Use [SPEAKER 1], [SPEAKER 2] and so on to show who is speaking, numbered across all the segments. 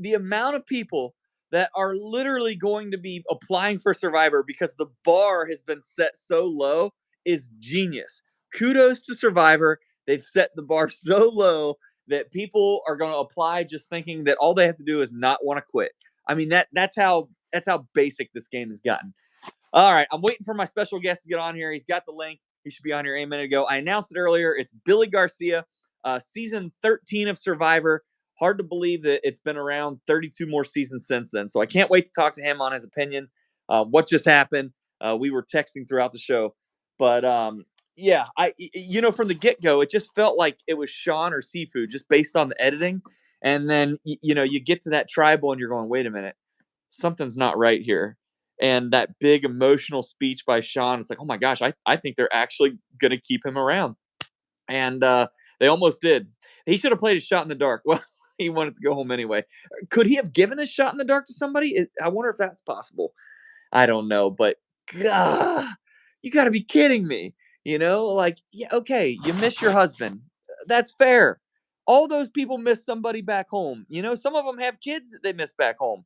[SPEAKER 1] the amount of people that are literally going to be applying for Survivor because the bar has been set so low is genius. Kudos to Survivor. They've set the bar so low that people are going to apply just thinking that all they have to do is not want to quit. I mean that's how basic this game has gotten. All right, I'm waiting for my special guest to get on here. He's got the link. He should be on here a minute ago. I announced it earlier. It's Billy Garcia, season 13 of Survivor. Hard to believe that it's been around 32 more seasons since then. So I can't wait to talk to him on his opinion. What just happened? We were texting throughout the show, but yeah, from the get go, it just felt like it was Sean or Seafood, just based on the editing. And then you get to that tribal, and you're going, wait a minute, something's not right here. And that big emotional speech by Sean, it's like, oh my gosh, I think they're actually going to keep him around. And they almost did. He should have played his shot in the dark. Well, he wanted to go home anyway. Could he have given his shot in the dark to somebody? I wonder if that's possible. I don't know, but God, you got to be kidding me. Like, yeah, okay, you miss your husband. That's fair. All those people miss somebody back home. Some of them have kids that they miss back home.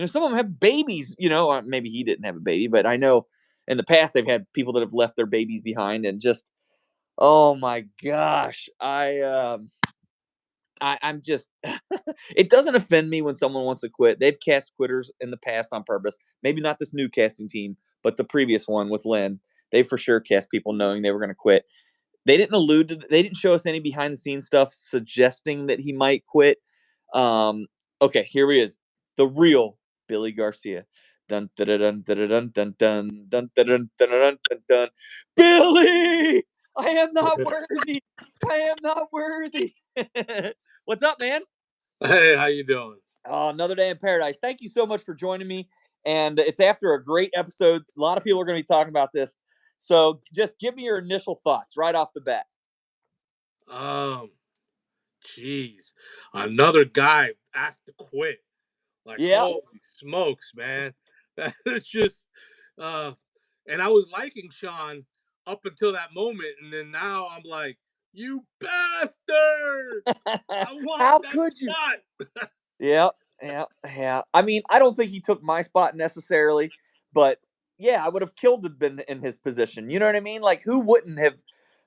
[SPEAKER 1] Some of them have babies, or maybe he didn't have a baby, but I know in the past they've had people that have left their babies behind and just, oh my gosh, I'm just it doesn't offend me when someone wants to quit. They've cast quitters in the past on purpose. Maybe not this new casting team, but the previous one with Lynn. They for sure cast people knowing they were going to quit. They didn't show us any behind the scenes stuff suggesting that he might quit. Okay, here he is. The real Billy Garcia. Dun dun dun dun dun dun dun dun dun dun dun dun dun. Billy, I am not worthy. I am not worthy. What's up, man?
[SPEAKER 2] Hey, how you doing?
[SPEAKER 1] Oh, another day in paradise. Thank you so much for joining me. And it's after a great episode. A lot of people are going to be talking about this. So just give me your initial thoughts right off the bat.
[SPEAKER 2] Um, Jeez, another guy asked to quit. Like,
[SPEAKER 1] Yeah.
[SPEAKER 2] holy smokes, man! That's just, uh, and I was liking Sean up until that moment, and then now I'm like, you bastard! I want
[SPEAKER 1] How
[SPEAKER 2] that
[SPEAKER 1] could you?
[SPEAKER 2] spot.
[SPEAKER 1] Yeah, yeah, yeah. I mean, I don't think he took my spot necessarily, but yeah, I would have killed to been in his position. You know what I mean? Like, who wouldn't have?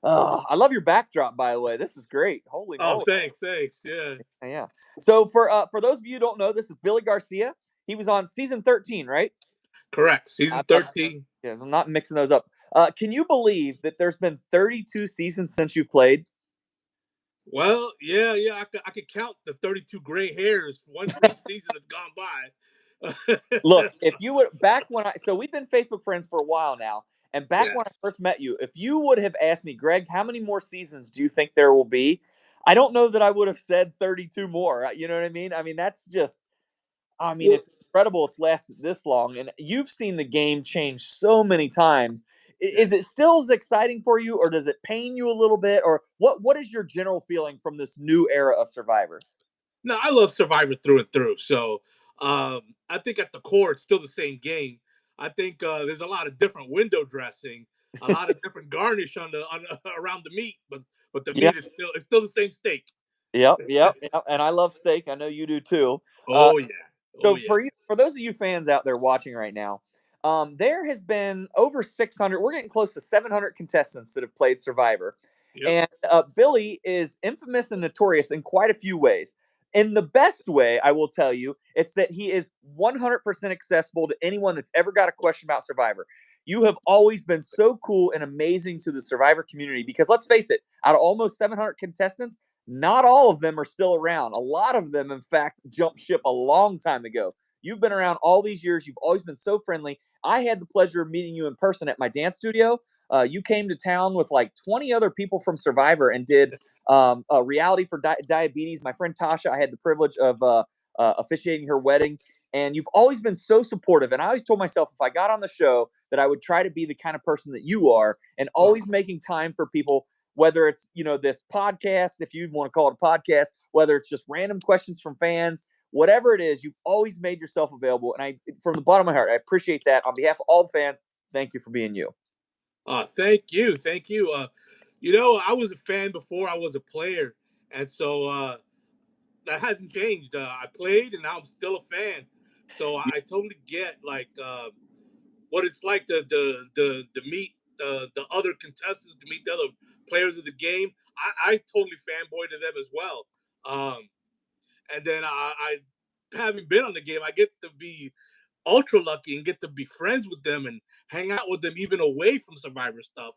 [SPEAKER 1] I love your backdrop, by the way. This is great. Holy
[SPEAKER 2] Oh,
[SPEAKER 1] moly!
[SPEAKER 2] thanks, yeah.
[SPEAKER 1] Yeah. So for those of you who don't know, this is Billy Garcia. He was on season 13, right?
[SPEAKER 2] Correct. Season 13.
[SPEAKER 1] Yes, I'm not mixing those up. Can you believe that there's been 32 seasons since you played?
[SPEAKER 2] Well, yeah. I could count the 32 gray hairs one for each season that's gone by.
[SPEAKER 1] Look, if you would back when so we've been Facebook friends for a while now, and back
[SPEAKER 2] Yeah.
[SPEAKER 1] when I first met you, if you would have asked me, Greg, how many more seasons do you think there will be? I don't know that I would have said 32 more. You know what I mean? I mean, that's just
[SPEAKER 2] Well,
[SPEAKER 1] it's incredible it's lasted this long, and you've seen the game change so many times.
[SPEAKER 2] yeah.
[SPEAKER 1] Is it still as exciting for you, or does it pain you a little bit, or what is your general feeling from this new era of Survivor?
[SPEAKER 2] No, I love Survivor through and through. So I think at the core, it's still the same game. I think there's a lot of different window dressing, a lot of different garnish on around the meat, but the
[SPEAKER 1] Yeah.
[SPEAKER 2] meat is still the same steak.
[SPEAKER 1] Yep. And I love steak. I know you do too. Uh,
[SPEAKER 2] Oh yeah, oh
[SPEAKER 1] so
[SPEAKER 2] yeah.
[SPEAKER 1] for those of you fans out there watching right now, there has been over 600. We're getting close to 700 contestants that have played Survivor,
[SPEAKER 2] Yep.
[SPEAKER 1] and Billy is infamous and notorious in quite a few ways. In the best way, I will tell you, it's that he is 100% accessible to anyone that's ever got a question about Survivor. You have always been so cool and amazing to the Survivor community because let's face it, out of almost 700 contestants, not all of them are still around. A lot of them, in fact, jumped ship a long time ago. You've been around all these years. You've always been so friendly. I had the pleasure of meeting you in person at my dance studio. You came to town with like 20 other people from Survivor and did a reality for diabetes. My friend Tasha, I had the privilege of officiating her wedding. And you've always been so supportive. And I always told myself if I got on the show that I would try to be the kind of person that you are and
[SPEAKER 2] Oh,
[SPEAKER 1] always making time for people, whether it's, this podcast, if you want to call it a podcast, whether it's just random questions from fans, whatever it is, you've always made yourself available. And from the bottom of my heart, I appreciate that. On behalf of all the fans, thank you for being you.
[SPEAKER 2] thank you. I was a fan before I was a player, and so that hasn't changed. I played, and now I'm still a fan. So I totally get like what it's like to meet the other contestants, to meet the other players of the game. I totally fanboy to them as well. Um, and then I having been on the game, I get to be ultra lucky and get to be friends with them and hang out with them even away from Survivor stuff,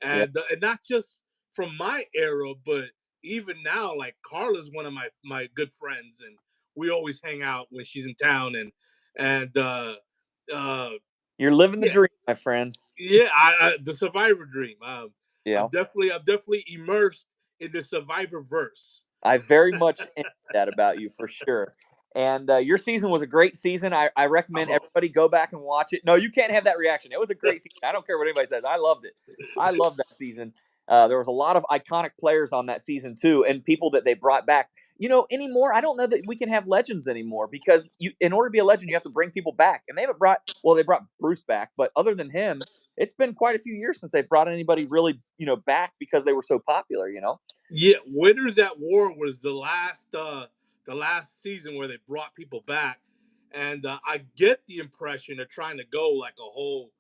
[SPEAKER 1] Yeah.
[SPEAKER 2] and not just from my era, but even now, like Carla's one of my good friends, and we always hang out when she's in town, and uh,
[SPEAKER 1] You're living the
[SPEAKER 2] yeah,
[SPEAKER 1] dream, my friend.
[SPEAKER 2] yeah, the Survivor dream.
[SPEAKER 1] Yeah.
[SPEAKER 2] I'm definitely immersed in the Survivor verse.
[SPEAKER 1] I very much envy that about you for sure. And your season was a great season. I recommend
[SPEAKER 2] Oh,
[SPEAKER 1] everybody go back and watch it. No, you can't have that reaction. It was a great season. I don't care what anybody says. I loved it. I loved that season. There was a lot of iconic players on that season too, and people that they brought back. Anymore, I don't know that we can have legends anymore because in order to be a legend, you have to bring people back, and they haven't brought. Well, they brought Bruce back, but other than him, it's been quite a few years since they brought anybody really, back because they were so popular.
[SPEAKER 2] yeah, Winners at War was the last season where they brought people back, and I get the impression they're trying to go like a whole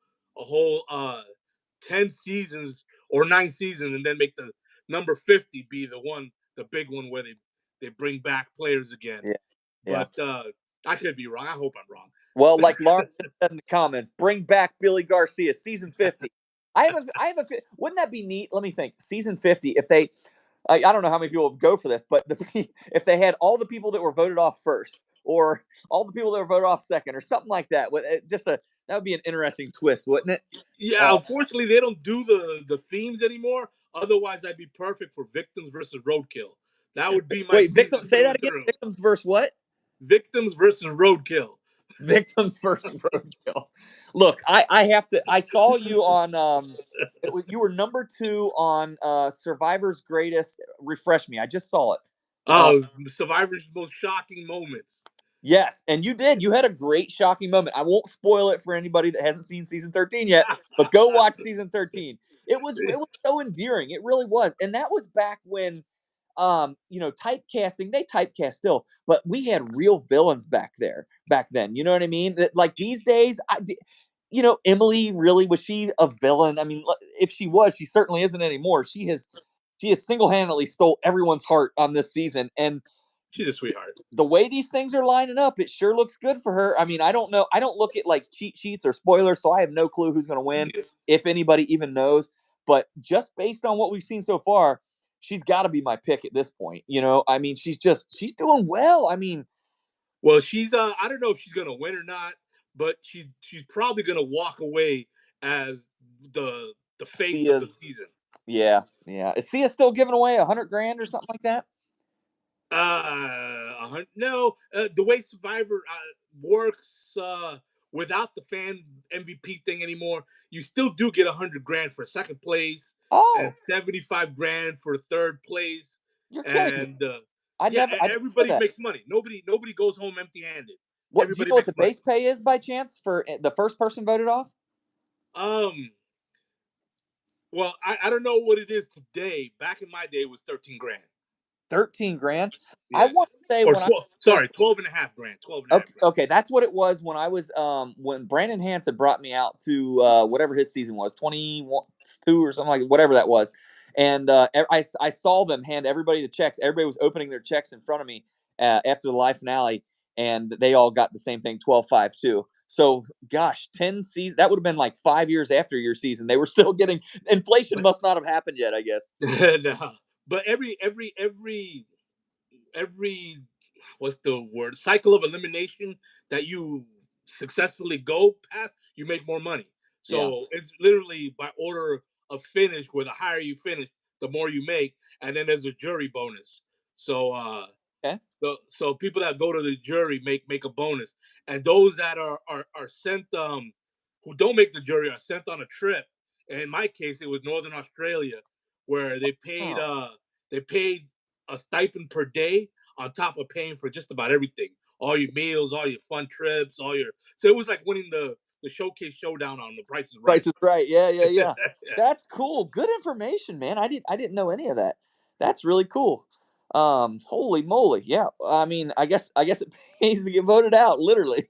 [SPEAKER 2] 10 seasons or 9 seasons, and then make the number 50 be the big one where they bring back players again.
[SPEAKER 1] Yeah, yeah.
[SPEAKER 2] But I could be wrong. I hope I'm wrong.
[SPEAKER 1] Well, like Lauren said in the comments, bring back Billy Garcia, season 50. Wouldn't that be neat? Let me think. Season 50, if they, I don't know how many people would go for this, but if they had all the people that were voted off first, or all the people that were voted off second, or something like that, that would be an interesting twist, wouldn't it?
[SPEAKER 2] Yeah, unfortunately, they don't do the themes anymore. Otherwise, I'd be perfect for Victims versus Roadkill. That would be my
[SPEAKER 1] Wait, victim,
[SPEAKER 2] season
[SPEAKER 1] say
[SPEAKER 2] through
[SPEAKER 1] that
[SPEAKER 2] and
[SPEAKER 1] again.
[SPEAKER 2] through.
[SPEAKER 1] Victims versus what?
[SPEAKER 2] Victims versus Roadkill.
[SPEAKER 1] Victims versus roadkill. Look, I have to. I saw you on. You were number two on Survivor's Greatest. Refresh me. I just saw it. Uh,
[SPEAKER 2] Oh, Survivor's most shocking moments.
[SPEAKER 1] yes, and you did. You had a great, shocking moment. I won't spoil it for anybody that hasn't seen season 13 yet, but go watch season 13. It was so endearing. It really was, and that was back when typecasting, they typecast still, but we had real villains back then. You know what I mean? Like these days, Emily really was she a villain? I mean, if she was, she certainly isn't anymore. She has single-handedly stole everyone's heart on this season, and
[SPEAKER 2] She's a sweetheart.
[SPEAKER 1] the way these things are lining up, it sure looks good for her. I mean, I don't know. I don't look at like cheat sheets or spoilers, so I have no clue who's going to win, if anybody even knows. But just based on what we've seen so far, she's got to be my pick at this point. I mean, she's doing well. I mean,
[SPEAKER 2] Well, she's I don't know if she's gonna win or not, but she's probably gonna walk away as the face of the
[SPEAKER 1] Sia's,
[SPEAKER 2] season.
[SPEAKER 1] yeah, yeah. Is Sia still giving away 100 grand or something like that?
[SPEAKER 2] No, the way Survivor works without the fan MVP thing anymore, you still do get 100 grand for second place and
[SPEAKER 1] Oh,
[SPEAKER 2] 75 grand for third place,
[SPEAKER 1] you're kidding me.
[SPEAKER 2] and
[SPEAKER 1] I didn't know
[SPEAKER 2] everybody
[SPEAKER 1] that.
[SPEAKER 2] makes money. Nobody goes home empty-handed.
[SPEAKER 1] What do you
[SPEAKER 2] Everybody
[SPEAKER 1] know what
[SPEAKER 2] makes
[SPEAKER 1] the
[SPEAKER 2] money.
[SPEAKER 1] base pay is by chance for the first person voted off?
[SPEAKER 2] Um, well, I don't know what it is today. Back in my day, it was 13 grand.
[SPEAKER 1] 13 grand. I
[SPEAKER 2] Yeah,
[SPEAKER 1] want to say
[SPEAKER 2] or
[SPEAKER 1] when I
[SPEAKER 2] 12.
[SPEAKER 1] was
[SPEAKER 2] Sorry, 12 and a half grand. 12 and a half
[SPEAKER 1] Okay,
[SPEAKER 2] grand.
[SPEAKER 1] okay, that's what it was when I was when Brandon Hanson brought me out to whatever his season was, 22 or something like whatever that was. And I saw them hand everybody the checks. Everybody was opening their checks in front of me after the live finale, and they all got the same thing, 12-5 too. So gosh, 10 seasons, that would have been like 5 years after your season. They were still getting inflation,
[SPEAKER 2] But
[SPEAKER 1] must not have happened yet, I guess.
[SPEAKER 2] no, but every what's the word, cycle of elimination that you successfully go past, you make more money.
[SPEAKER 1] Yeah.
[SPEAKER 2] So it's literally by order of finish, where the higher you finish, the more you make, and then there's a jury bonus. So
[SPEAKER 1] Okay.
[SPEAKER 2] so people that go to the jury make a bonus, and those that are sent who don't make the jury are sent on a trip. And in my case, it was Northern Australia, where
[SPEAKER 1] Oh,
[SPEAKER 2] they paid a stipend per day on top of paying for just about everything, all your meals, all your fun trips, all your. So it was like winning the showcase showdown on The Price is Right.
[SPEAKER 1] Price is Right. Yeah, yeah, yeah.
[SPEAKER 2] Yeah.
[SPEAKER 1] That's cool. Good information, man. I didn't know any of that. That's really cool. Holy moly, yeah. I mean, I guess it pays to get voted out, literally.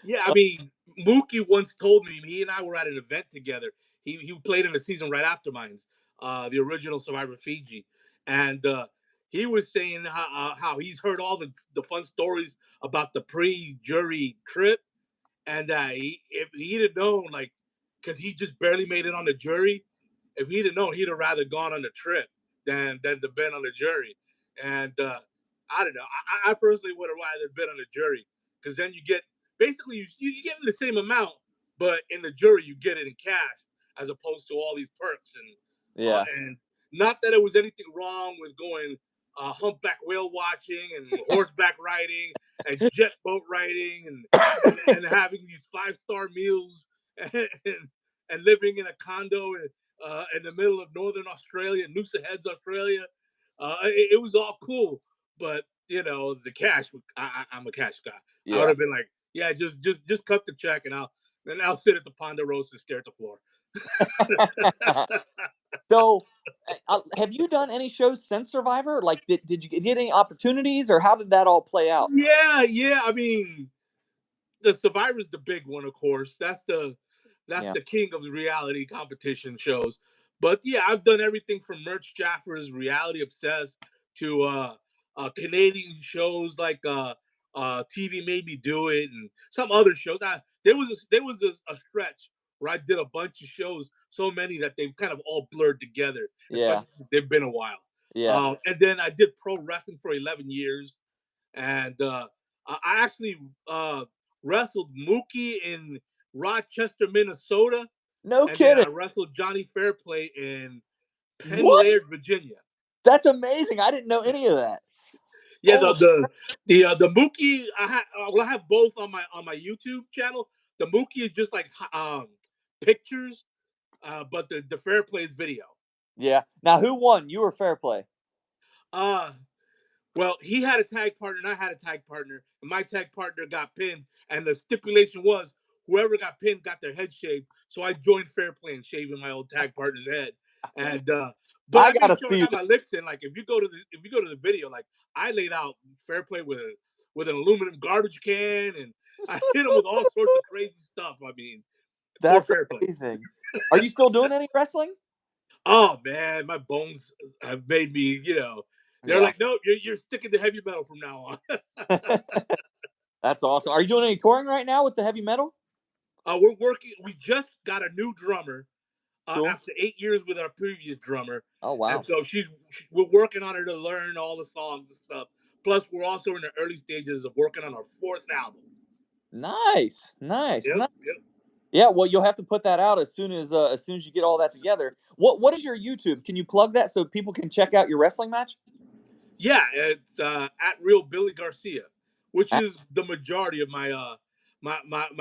[SPEAKER 2] Yeah, I mean, Mookie once told me, he and I were at an event together. He played in the season right after mine's, the original Survivor Fiji, and he was saying how he's heard all the fun stories about the pre-jury trip, and if he'd have known, like, because he just barely made it on the jury, if he'd have known, he'd have rather gone on the trip than to been on the jury. And I don't know. I personally would have rather been on the jury because then you get basically you get the same amount, but in the jury you get it in cash as opposed to all these perks
[SPEAKER 1] Yeah.
[SPEAKER 2] and not that it was anything wrong with going humpback whale watching and horseback riding and jet boat riding and having these 5-star meals and, and living in a condo in the middle of northern Australia, Noosa Heads, Australia. It was all cool, but the cash. I'm a cash guy. I would
[SPEAKER 1] Yeah.
[SPEAKER 2] have been like, yeah, just cut the check and I'll sit at the Ponderosa and stare at the floor.
[SPEAKER 1] So, have you done any shows since Survivor? Like, did you get any opportunities, or how did that all play out?
[SPEAKER 2] Yeah. I mean, the Survivor's the big one, of course. That's
[SPEAKER 1] Yeah.
[SPEAKER 2] the king of the reality competition shows. But yeah, I've done everything from Merch Jaffer's Reality Obsessed to Canadian shows like TV Made Me Do It and some other shows. There was a stretch where I did a bunch of shows, so many that they've kind of all blurred together,
[SPEAKER 1] Yeah.
[SPEAKER 2] especially since they've been a while.
[SPEAKER 1] Yeah.
[SPEAKER 2] And then I did pro wrestling for 11 years, and I actually wrestled Mookie in Rochester, Minnesota,
[SPEAKER 1] No
[SPEAKER 2] and then
[SPEAKER 1] kidding.
[SPEAKER 2] I wrestled Johnny Fairplay in Penn
[SPEAKER 1] What?
[SPEAKER 2] Laird, Virginia.
[SPEAKER 1] That's amazing. I didn't know any of that.
[SPEAKER 2] Yeah,
[SPEAKER 1] Holy.
[SPEAKER 2] the Mookie I have both on my YouTube channel. The Mookie is just like pictures, but the Fairplay is video.
[SPEAKER 1] Yeah. Now, who won? You or Fair Play?
[SPEAKER 2] Uh Well, he had a tag partner and I had a tag partner, and my tag partner got pinned. And the stipulation was whoever got pinned got their head shaved. So I joined Fair Play in shaving my old tag partner's head. And but
[SPEAKER 1] I
[SPEAKER 2] I
[SPEAKER 1] gotta
[SPEAKER 2] made sure I
[SPEAKER 1] see
[SPEAKER 2] got my licks in. Like if you go to the video, like I laid out Fair Play with an aluminum garbage can, and I hit him with all sorts of crazy stuff. I mean, for
[SPEAKER 1] That's
[SPEAKER 2] Fair Play.
[SPEAKER 1] amazing. Are you still doing any wrestling?
[SPEAKER 2] Oh man, my bones have made me. They're
[SPEAKER 1] Yeah.
[SPEAKER 2] like, no, you're sticking to heavy metal from now on.
[SPEAKER 1] That's awesome. Are you doing any touring right now with the heavy metal?
[SPEAKER 2] We're working. We just got a new drummer
[SPEAKER 1] Cool.
[SPEAKER 2] after 8 years with our previous drummer,
[SPEAKER 1] Oh
[SPEAKER 2] and
[SPEAKER 1] wow.
[SPEAKER 2] so we're working on her to learn all the songs and stuff. Plus, we're also in the early stages of working on our fourth album.
[SPEAKER 1] Nice. Nice.
[SPEAKER 2] Yep,
[SPEAKER 1] Nice.
[SPEAKER 2] yep.
[SPEAKER 1] Yeah, well, you'll have to put that out as soon as you get all that together. What is your YouTube? Can you plug that so people can check out your wrestling match?
[SPEAKER 2] Yeah, it's at Real Billy Garcia, which
[SPEAKER 1] Ah,
[SPEAKER 2] is the majority of my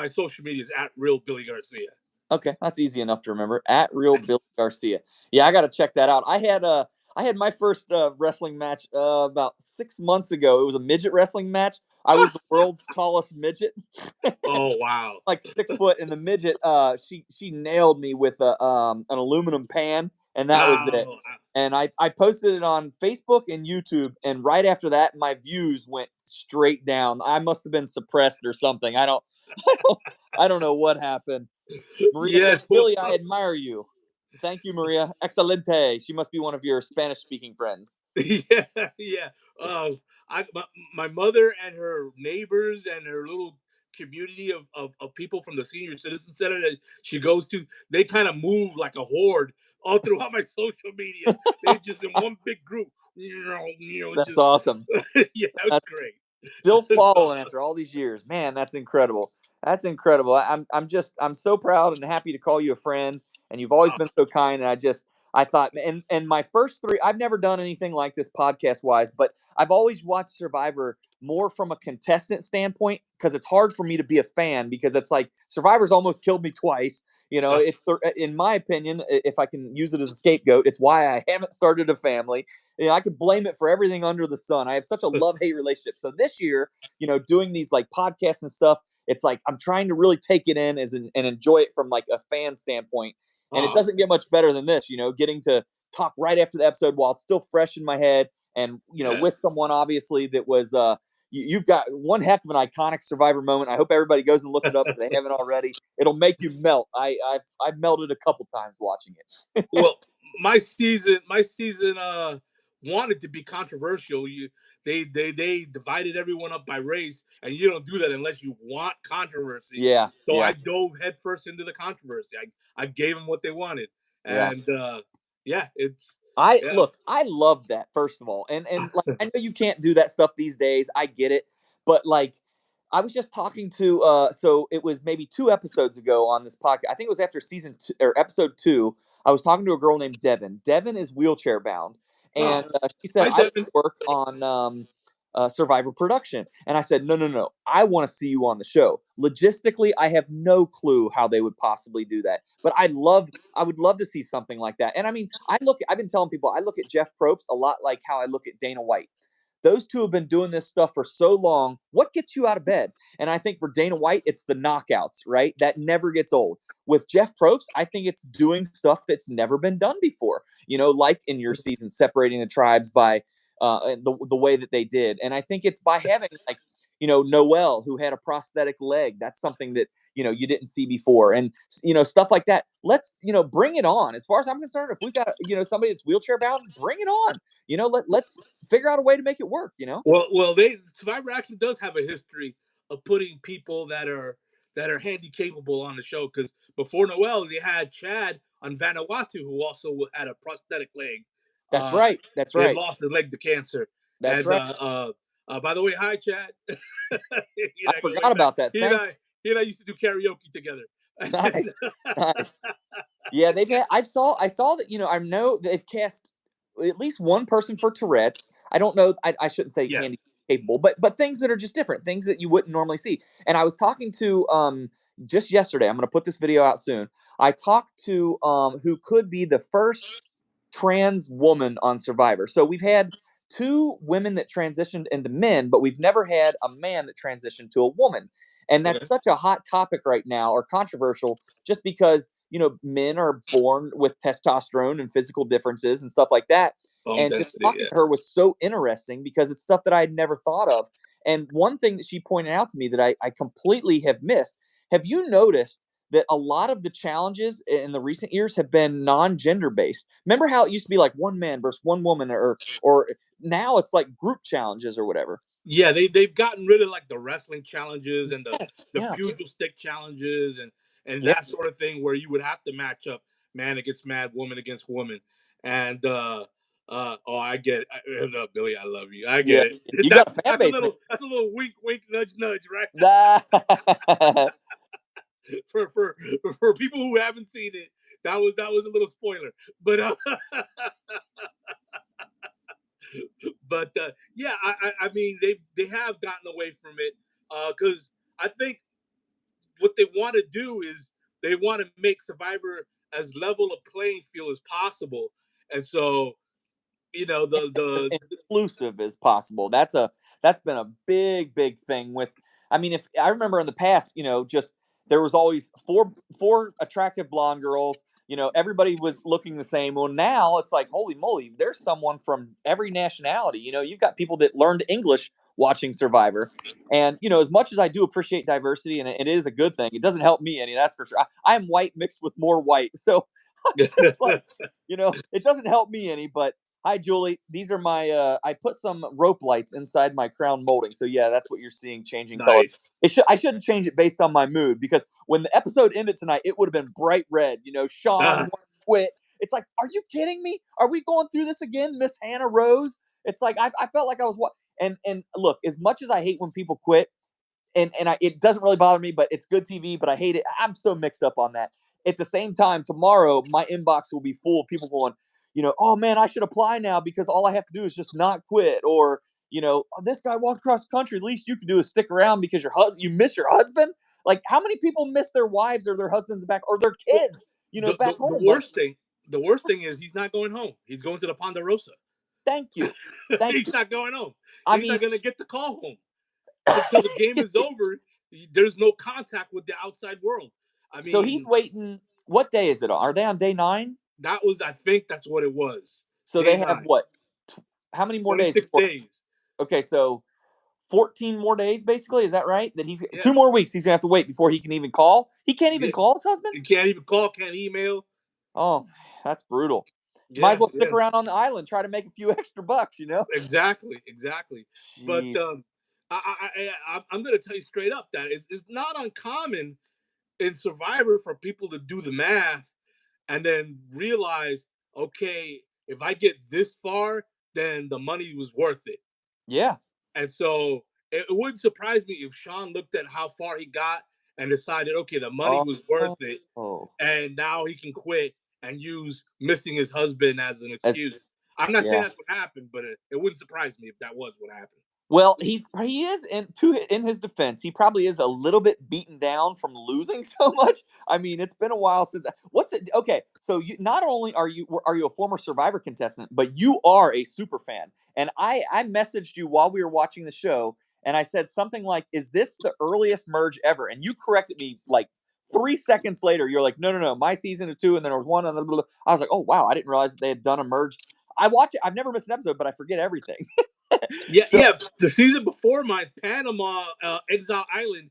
[SPEAKER 2] social media is at Real Billy Garcia.
[SPEAKER 1] okay, that's easy enough to remember. At Real Billy Garcia. Yeah, I got to check that out. I had my first wrestling match about 6 months ago. It was a midget wrestling match. I was the world's tallest midget.
[SPEAKER 2] Oh wow!
[SPEAKER 1] Like 6 foot, and the midget, she nailed me with an aluminum pan, and that was it.
[SPEAKER 2] Oh,
[SPEAKER 1] And I posted it on Facebook and YouTube, and right after that, my views went straight down. I must have been suppressed or something. I don't, I don't know what happened. Maria says,
[SPEAKER 2] yeah.
[SPEAKER 1] "Billy, I admire you." Thank you, Maria. Excelente. She must be one of your Spanish-speaking friends.
[SPEAKER 2] Yeah, yeah. Uh, my mother and her neighbors and her little community of people from the senior citizen center that she goes to, they kind of move like a horde all throughout my social media. They just in one big group,
[SPEAKER 1] That's
[SPEAKER 2] just
[SPEAKER 1] awesome.
[SPEAKER 2] yeah, it's
[SPEAKER 1] That's
[SPEAKER 2] great.
[SPEAKER 1] still following after all these years. Man, that's incredible. That's incredible. I'm so proud and happy to call you a friend, and you've always
[SPEAKER 2] Oh,
[SPEAKER 1] been so kind. And I thought, and my first three, I've never done anything like this podcast wise, but I've always watched Survivor more from a contestant standpoint because it's hard for me to be a fan because it's like Survivor's almost killed me twice. It's in my opinion, if I can use it as a scapegoat, it's why I haven't started a family. I could blame it for everything under the sun. I have such a love-hate relationship. So this year, doing these like podcasts and stuff, it's like I'm trying to really take it in and enjoy it from like a fan standpoint. And it
[SPEAKER 2] oh,
[SPEAKER 1] doesn't get much better than this, getting to talk right after the episode while it's still fresh in my head and with someone obviously that was you've got one heck of an iconic Survivor moment. I hope everybody goes and looks it up if they haven't already. It'll make you melt. I've melted a couple times watching it.
[SPEAKER 2] Well, my season wanted to be controversial. They divided everyone up by race, and you don't do that unless you want controversy.
[SPEAKER 1] Yeah,
[SPEAKER 2] So
[SPEAKER 1] yeah,
[SPEAKER 2] I dove headfirst into the controversy. I gave them what they wanted,
[SPEAKER 1] yeah.
[SPEAKER 2] and yeah, it's
[SPEAKER 1] I
[SPEAKER 2] yeah.
[SPEAKER 1] look, I love that first of all, and like I know you can't do that stuff these days. I get it, but like I was just talking to so it was maybe 2 episodes ago on this podcast. I think it was after season 2 or episode 2. I was talking to a girl named Devin. Devin is wheelchair bound,
[SPEAKER 2] Oh,
[SPEAKER 1] and she said
[SPEAKER 2] hi
[SPEAKER 1] I want
[SPEAKER 2] Devin.
[SPEAKER 1] to work on Survivor production, and I said no, no, no. I want to see you on the show. Logistically, I have no clue how they would possibly do that, but I would love to see something like that. And I mean, I've been telling people, I look at Jeff Probst a lot like how I look at Dana White. Those two have been doing this stuff for so long. What gets you out of bed? And I think for Dana White, it's the knockouts, right? That never gets old. With Jeff Probst, I think it's doing stuff that's never been done before. Like in your season, separating the tribes by the way that they did. And I think it's by having like Noel, who had a prosthetic leg. That's something that you didn't see before, and stuff like that. Let's bring it on. As far as I'm concerned, if we've got somebody that's wheelchair bound, bring it on. Let's figure out a way to make it work.
[SPEAKER 2] Well, they Survivor actually does have a history of putting people that are handy capable on the show. Because before Noel, they had Chad on Vanuatu, who also had a prosthetic leg.
[SPEAKER 1] That's
[SPEAKER 2] Uh,
[SPEAKER 1] right. That's
[SPEAKER 2] he had
[SPEAKER 1] right.
[SPEAKER 2] lost his leg to cancer.
[SPEAKER 1] That's
[SPEAKER 2] And
[SPEAKER 1] right.
[SPEAKER 2] by the way, hi Chad.
[SPEAKER 1] I
[SPEAKER 2] I go way
[SPEAKER 1] forgot
[SPEAKER 2] back.
[SPEAKER 1] about that.
[SPEAKER 2] He and
[SPEAKER 1] Thank
[SPEAKER 2] I, he and I used to do karaoke together.
[SPEAKER 1] Nice. Nice. Yeah, they've had. I saw that. I know they've cast at least one person for Tourette's. I don't know. I shouldn't say handy
[SPEAKER 2] Yes.
[SPEAKER 1] capable, but things that are just different, things that you wouldn't normally see. And I was talking to just yesterday. I'm going to put this video out soon. I talked to who could be the first trans woman on Survivor. So we've had two women that transitioned into men, but we've never had a man that transitioned to a woman. And that's
[SPEAKER 2] Okay.
[SPEAKER 1] such a hot topic right now, or controversial, just because, men are born with testosterone and physical differences and stuff like that.
[SPEAKER 2] Bone
[SPEAKER 1] And just
[SPEAKER 2] density.
[SPEAKER 1] talking
[SPEAKER 2] Yeah.
[SPEAKER 1] to her was so interesting because it's stuff that I had never thought of. And one thing that she pointed out to me that I completely have missed, have you noticed that a lot of the challenges in the recent years have been non-gender based? Remember how it used to be like one man versus one woman, or now it's like group challenges or whatever.
[SPEAKER 2] Yeah, they've gotten rid of like the wrestling challenges and the
[SPEAKER 1] Yes.
[SPEAKER 2] the
[SPEAKER 1] Yeah.
[SPEAKER 2] pugil stick challenges and
[SPEAKER 1] Yeah.
[SPEAKER 2] that sort of thing where you would have to match up man against man, woman against woman. And oh, I get it. Billy, I love you. I
[SPEAKER 1] Yeah.
[SPEAKER 2] get it.
[SPEAKER 1] You got a
[SPEAKER 2] That's
[SPEAKER 1] fan
[SPEAKER 2] that's a
[SPEAKER 1] base, man.
[SPEAKER 2] little that's a little wink wink nudge nudge, right?
[SPEAKER 1] Nah.
[SPEAKER 2] for for for people who haven't seen it, that was a little spoiler. But yeah, I mean they have gotten away from it because I think what they want to do is they want to make Survivor as level a playing field as possible, and so
[SPEAKER 1] As
[SPEAKER 2] the
[SPEAKER 1] inclusive as possible. That's been a big thing with. I mean, if I remember in the past, just there was always four attractive blonde girls. Everybody was looking the same. Well, now it's like, holy moly, there's someone from every nationality. You've got people that learned English watching Survivor. And as much as I do appreciate diversity, and it is a good thing, it doesn't help me any. That's for sure. I am white mixed with more white, so I'm just like, it doesn't help me any. But hi, Julie. These are my. I put some rope lights inside my crown molding. So yeah, that's what you're seeing changing color.
[SPEAKER 2] nice.
[SPEAKER 1] I shouldn't change it based on my mood because when the episode ended tonight, it would have been bright red. Sean
[SPEAKER 2] Uh,
[SPEAKER 1] quit. It's like, are you kidding me? Are we going through this again, Miss Hannah Rose? It's like I felt like I was what. And look, as much as I hate when people quit, and it doesn't really bother me, but it's good TV. But I hate it. I'm so mixed up on that. At the same time, tomorrow my inbox will be full of people going, oh man, I should apply now because all I have to do is just not quit, or oh, this guy walked across the country. The least you can do is stick around because you miss your husband. Like, how many people miss their wives or their husbands back or their
[SPEAKER 2] well,
[SPEAKER 1] kids, back
[SPEAKER 2] the
[SPEAKER 1] home? But
[SPEAKER 2] worst thing is he's not going home. He's going to the Ponderosa.
[SPEAKER 1] thank you, thank
[SPEAKER 2] He's
[SPEAKER 1] you.
[SPEAKER 2] not going home.
[SPEAKER 1] I
[SPEAKER 2] He's
[SPEAKER 1] mean,
[SPEAKER 2] not going to get the call home until the game is over. There's no contact with the outside world. I
[SPEAKER 1] so he's
[SPEAKER 2] mean,
[SPEAKER 1] waiting. What day is it on? Are they on day 9?
[SPEAKER 2] I think that's what it was.
[SPEAKER 1] So
[SPEAKER 2] Day
[SPEAKER 1] they have
[SPEAKER 2] nine.
[SPEAKER 1] what? how many more days
[SPEAKER 2] 26
[SPEAKER 1] before?
[SPEAKER 2] days.
[SPEAKER 1] Okay, so 14 more days, basically. Is that right? That he's
[SPEAKER 2] Yeah,
[SPEAKER 1] 2 more weeks. He's gonna have to wait before he can even call. He can't even
[SPEAKER 2] yeah.
[SPEAKER 1] call his husband.
[SPEAKER 2] You can't even call, can't email.
[SPEAKER 1] Oh, that's brutal. Might as
[SPEAKER 2] Yeah,
[SPEAKER 1] well stick
[SPEAKER 2] yeah.
[SPEAKER 1] around on the island, try to make a few extra bucks.
[SPEAKER 2] Exactly, exactly. But
[SPEAKER 1] Jeez.
[SPEAKER 2] I'm going to tell you straight up that it's not uncommon in Survivor for people to do the math and then realize, okay, if I get this far, then the money was worth it.
[SPEAKER 1] Yeah.
[SPEAKER 2] And so it wouldn't surprise me if Sean looked at how far he got and decided, okay, the money
[SPEAKER 1] Oh.
[SPEAKER 2] was worth it,
[SPEAKER 1] Oh.
[SPEAKER 2] and now he can quit and use missing his husband as an
[SPEAKER 1] As
[SPEAKER 2] excuse. I'm not saying
[SPEAKER 1] yeah.
[SPEAKER 2] that's what happened, but it wouldn't surprise me if that was what happened.
[SPEAKER 1] Well, he is in his defense, he probably is a little bit beaten down from losing so much. I mean, it's been a while since what's it okay, so you not only are you a former Survivor contestant, but you are a super fan. And I messaged you while we were watching the show and I said something like, "Is this the earliest merge ever?" And you corrected me like 3 seconds later. You're like, "No, no, no, my season of 2 and then there was one and blah, blah, blah." I was like, "Oh, wow, I didn't realize that they had done a merge." I watch it. I've never missed an episode, but I forget everything.
[SPEAKER 2] Yeah,
[SPEAKER 1] So
[SPEAKER 2] yeah. The season before my Panama Exile Island,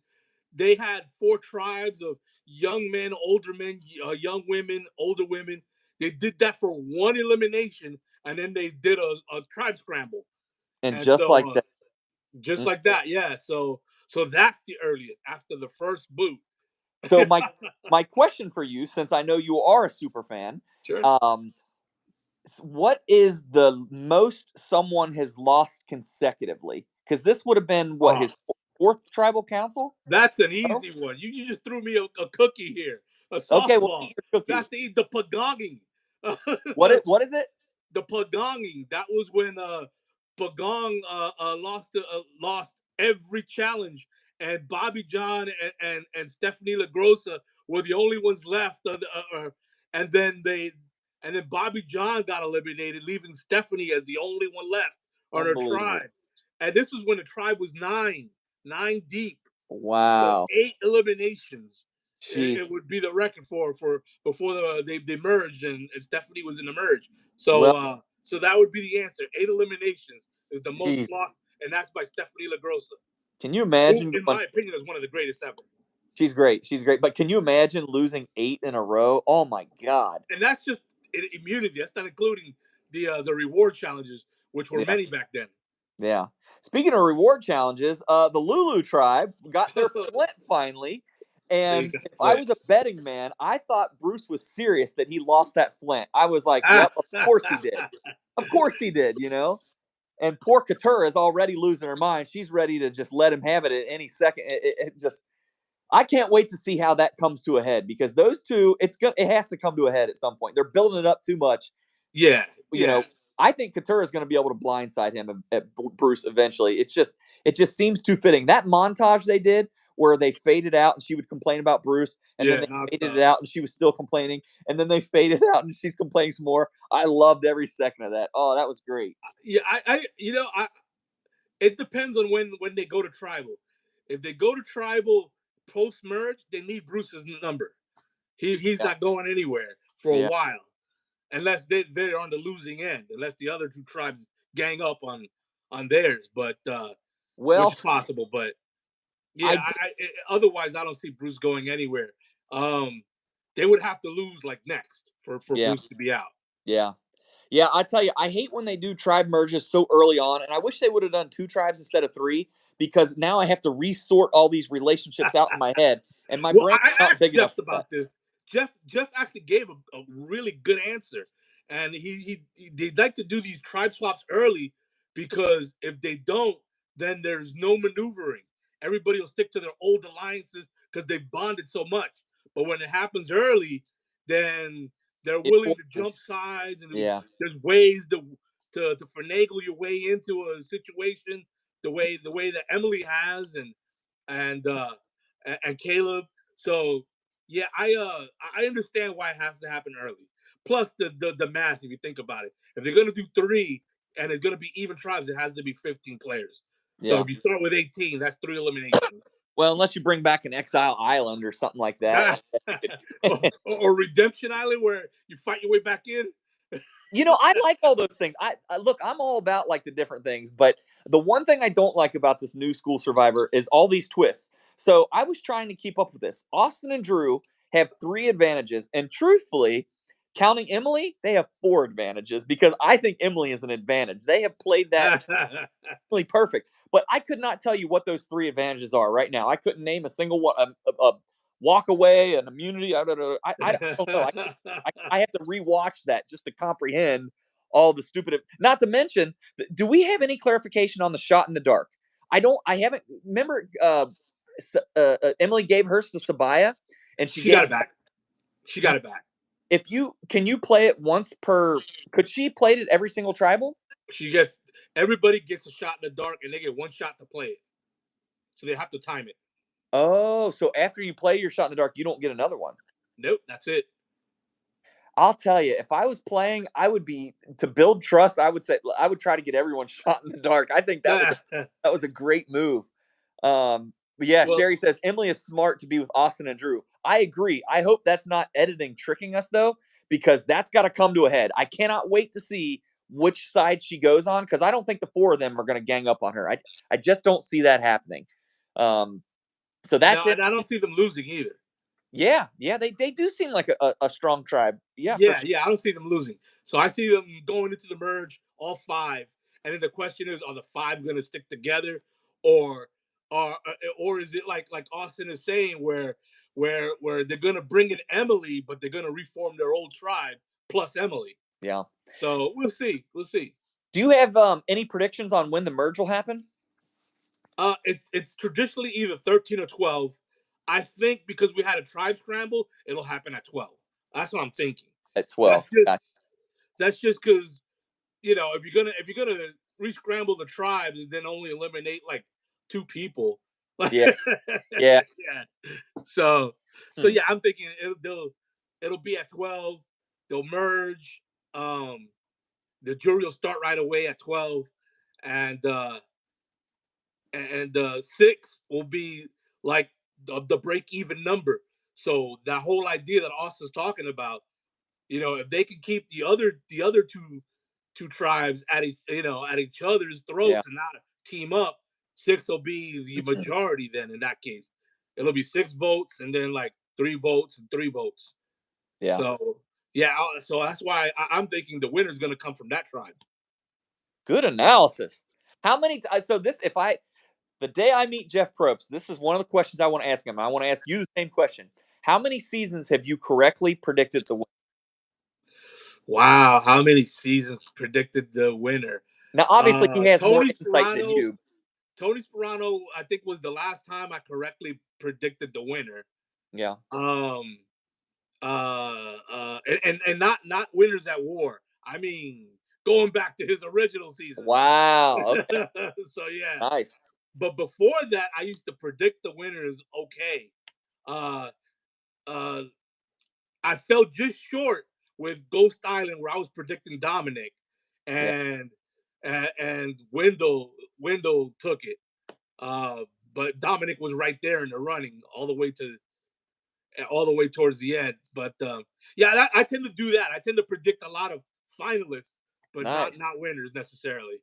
[SPEAKER 2] they had 4 tribes of young men, older men, young women, older women. They did that for one elimination, and then they did a tribe scramble.
[SPEAKER 1] and
[SPEAKER 2] And
[SPEAKER 1] just
[SPEAKER 2] so
[SPEAKER 1] like that.
[SPEAKER 2] just
[SPEAKER 1] Mm.
[SPEAKER 2] like that, yeah. So that's the earliest after the first boot.
[SPEAKER 1] So my question for you, since I know you are a super fan,
[SPEAKER 2] Sure.
[SPEAKER 1] um, what is the most someone has lost consecutively? Because this would have been what
[SPEAKER 2] Oh,
[SPEAKER 1] his fourth tribal council.
[SPEAKER 2] that's an
[SPEAKER 1] Oh,
[SPEAKER 2] easy one. You just threw me a cookie here, a
[SPEAKER 1] okay. Well,
[SPEAKER 2] softball.
[SPEAKER 1] eat your cookie.
[SPEAKER 2] That's the pagonging.
[SPEAKER 1] What is it?
[SPEAKER 2] The pagonging. That was when Pagong lost every challenge, and Bobby John and Stephanie LaGrossa were the only ones left. And then Bobby John got eliminated, leaving Stephanie as the only one left on her
[SPEAKER 1] Unbelievable.
[SPEAKER 2] tribe. And this was when the tribe was nine deep. So
[SPEAKER 1] Wow.
[SPEAKER 2] 8 eliminations.
[SPEAKER 1] Jeez.
[SPEAKER 2] It would be the record for before they merged, and Stephanie was in the merge.
[SPEAKER 1] Well,
[SPEAKER 2] So that would be the answer. 8 eliminations is the most
[SPEAKER 1] geez.
[SPEAKER 2] lost, and that's by Stephanie LaGrossa,
[SPEAKER 1] Can you
[SPEAKER 2] who,
[SPEAKER 1] imagine
[SPEAKER 2] in
[SPEAKER 1] going?
[SPEAKER 2] my opinion, is one of the greatest ever.
[SPEAKER 1] She's great. She's great. But can you imagine losing 8 in a row? Oh my God.
[SPEAKER 2] And that's just immunity. That's not including the reward challenges, which were
[SPEAKER 1] Yeah.
[SPEAKER 2] many back then.
[SPEAKER 1] Yeah. Speaking of reward challenges, the Lulu tribe got their flint finally.
[SPEAKER 2] They
[SPEAKER 1] And
[SPEAKER 2] got
[SPEAKER 1] if I
[SPEAKER 2] split.
[SPEAKER 1] was a betting man, I thought Bruce was serious that he lost that flint. I was like, yep, of course he did. Of course he did. And poor Katura is already losing her mind. She's ready to just let him have it at any second. It just, I can't wait to see how that comes to a head because those two, it has to come to a head at some point. They're building it up too much.
[SPEAKER 2] Yeah,
[SPEAKER 1] you
[SPEAKER 2] yeah,
[SPEAKER 1] know, I think Katura is going to be able to blindside him at Bruce eventually. It just seems too fitting. That montage they did where they faded out and she would complain about Bruce, and then
[SPEAKER 2] yeah.
[SPEAKER 1] they faded it
[SPEAKER 2] Nonstop.
[SPEAKER 1] out and she was still complaining, and then they faded out and she's complaining some more. I loved every second of that. Oh, that was great.
[SPEAKER 2] Yeah, I it depends on when they go to tribal. If they go to tribal post merge, they need Bruce's number. He's
[SPEAKER 1] Yeah,
[SPEAKER 2] not going anywhere for a
[SPEAKER 1] yeah.
[SPEAKER 2] while unless they're on the losing end, unless the other 2 tribes gang up on theirs, but which
[SPEAKER 1] Well,
[SPEAKER 2] is possible. But
[SPEAKER 1] I
[SPEAKER 2] yeah,
[SPEAKER 1] did,
[SPEAKER 2] otherwise I don't see Bruce going anywhere. Um, they would have to lose like next for
[SPEAKER 1] yeah,
[SPEAKER 2] Bruce to be out.
[SPEAKER 1] yeah. Yeah, I tell you, I hate when they do tribe merges so early on, and I wish they would have done 2 tribes instead of 3 because now I have to resort all these relationships out in my head, and my
[SPEAKER 2] Well,
[SPEAKER 1] brain's
[SPEAKER 2] I
[SPEAKER 1] not
[SPEAKER 2] asked
[SPEAKER 1] big enough
[SPEAKER 2] Jeff
[SPEAKER 1] for that.
[SPEAKER 2] about this. Jeff actually gave a really good answer, and they'd like to do these tribe swaps early because if they don't, then there's no maneuvering. Everybody will stick to their old alliances because they've bonded so much. But when it happens early, then they're
[SPEAKER 1] It
[SPEAKER 2] willing to jump
[SPEAKER 1] forces,
[SPEAKER 2] sides, and
[SPEAKER 1] yeah,
[SPEAKER 2] there's ways to finagle your way into a situation the way that Emily has, and Caleb. So yeah, I understand why it has to happen early. Plus the math, if you think about it, if they're gonna do 3 and it's gonna be even tribes, it has to be 15 players. So
[SPEAKER 1] yeah.
[SPEAKER 2] if you start with 18, that's 3 eliminations.
[SPEAKER 1] Well, unless you bring back an Exile Island or something like that.
[SPEAKER 2] or Redemption Island, where you fight your way back in.
[SPEAKER 1] I like all those things. I look, I'm all about like the different things, but the one thing I don't like about this new school Survivor is all these twists. So I was trying to keep up with this. Austin and Drew have 3 advantages, and truthfully, counting Emily, they have 4 advantages because I think Emily is an advantage. They have played that really perfect. But I could not tell you what those 3 advantages are right now. I couldn't name a single one. A walk away, an immunity. I don't know. I have to rewatch that just to comprehend all the stupid. Not to mention, do we have any clarification on the shot in the dark? I don't. I haven't. Remember, Emily gave hers to Sabaya, and she
[SPEAKER 2] She
[SPEAKER 1] gave.
[SPEAKER 2] got it back. She got it back.
[SPEAKER 1] If you can you play it once per? Could she play it every single tribal?
[SPEAKER 2] She gets everybody gets a shot in the dark, and they get one shot to play it. So they have to time it.
[SPEAKER 1] Oh, so after you play your shot in the dark, you don't get another one.
[SPEAKER 2] Nope, that's it.
[SPEAKER 1] I'll tell you, if I was playing, I would be to build trust. I would say I would try to get everyone shot in the dark. I think that was a great move. But yeah,
[SPEAKER 2] Well,
[SPEAKER 1] Sherry says Emily is smart to be with Austin and Drew. I agree. I hope that's not editing tricking us though, because that's got to come to a head. I cannot wait to see which side she goes on because I don't think the 4 of them are going to gang up on her. I just don't see that happening. Um, so
[SPEAKER 2] no,
[SPEAKER 1] that's it.
[SPEAKER 2] and I don't see them losing either.
[SPEAKER 1] Yeah, they do seem like a strong tribe. Yeah, for
[SPEAKER 2] Yeah,
[SPEAKER 1] sure.
[SPEAKER 2] yeah, I don't see them losing. So I see them going into the merge, all 5, and then the question is, are the 5 going to stick together, or or is it like Austin is saying, where they're going to bring in Emily, but they're going to reform their old tribe plus Emily.
[SPEAKER 1] Yeah.
[SPEAKER 2] So we'll see, we'll see.
[SPEAKER 1] Do you have any predictions on when the merge will happen?
[SPEAKER 2] It's traditionally either 13 or 12. I think because we had a tribe scramble, it'll happen at 12. That's what I'm thinking.
[SPEAKER 1] At
[SPEAKER 2] That's
[SPEAKER 1] 12.
[SPEAKER 2] just
[SPEAKER 1] Gotcha.
[SPEAKER 2] that's just because if you're gonna re-scramble the tribes and then only eliminate like 2 people, like
[SPEAKER 1] Yeah. Yeah.
[SPEAKER 2] yeah. So so
[SPEAKER 1] Hmm.
[SPEAKER 2] yeah, I'm thinking it'll be at 12. They'll merge. Um, the jury will start right away at 12, and 6 will be like the break even number. So that whole idea that Austin's talking about, if they can keep the other two tribes at each other's
[SPEAKER 1] Yeah.
[SPEAKER 2] throats and not team up, 6 will be the majority. Then in that case, it'll be 6 votes and then like 3 votes and 3 votes.
[SPEAKER 1] Yeah.
[SPEAKER 2] So yeah, so that's why I'm thinking the winner is going to come from that tribe.
[SPEAKER 1] Good analysis. How many? So this, if I the day I meet Jeff Probst, this is one of the questions I want to ask him. I want to ask you the same question. How many seasons have you correctly predicted the win?
[SPEAKER 2] Wow, how many seasons predicted the winner?
[SPEAKER 1] Now, obviously, he has more
[SPEAKER 2] Tony
[SPEAKER 1] insight than
[SPEAKER 2] Sperano.
[SPEAKER 1] you.
[SPEAKER 2] Tony Sperano, I think, was the last time I correctly predicted the winner.
[SPEAKER 1] Yeah.
[SPEAKER 2] Um, and not winners at war. I mean, going back to his original season.
[SPEAKER 1] Wow. Okay.
[SPEAKER 2] So yeah,
[SPEAKER 1] Nice.
[SPEAKER 2] but before that, I used to predict the winners. Okay, uh, uh, I fell just short with Ghost Island, where I was predicting Dominic,
[SPEAKER 1] Yeah.
[SPEAKER 2] and and Wendell took it. Uh, but Dominic was right there in the running all the way towards the end. But yeah, I tend to do that. I tend to predict a lot of finalists, but not
[SPEAKER 1] Nice.
[SPEAKER 2] not winners necessarily.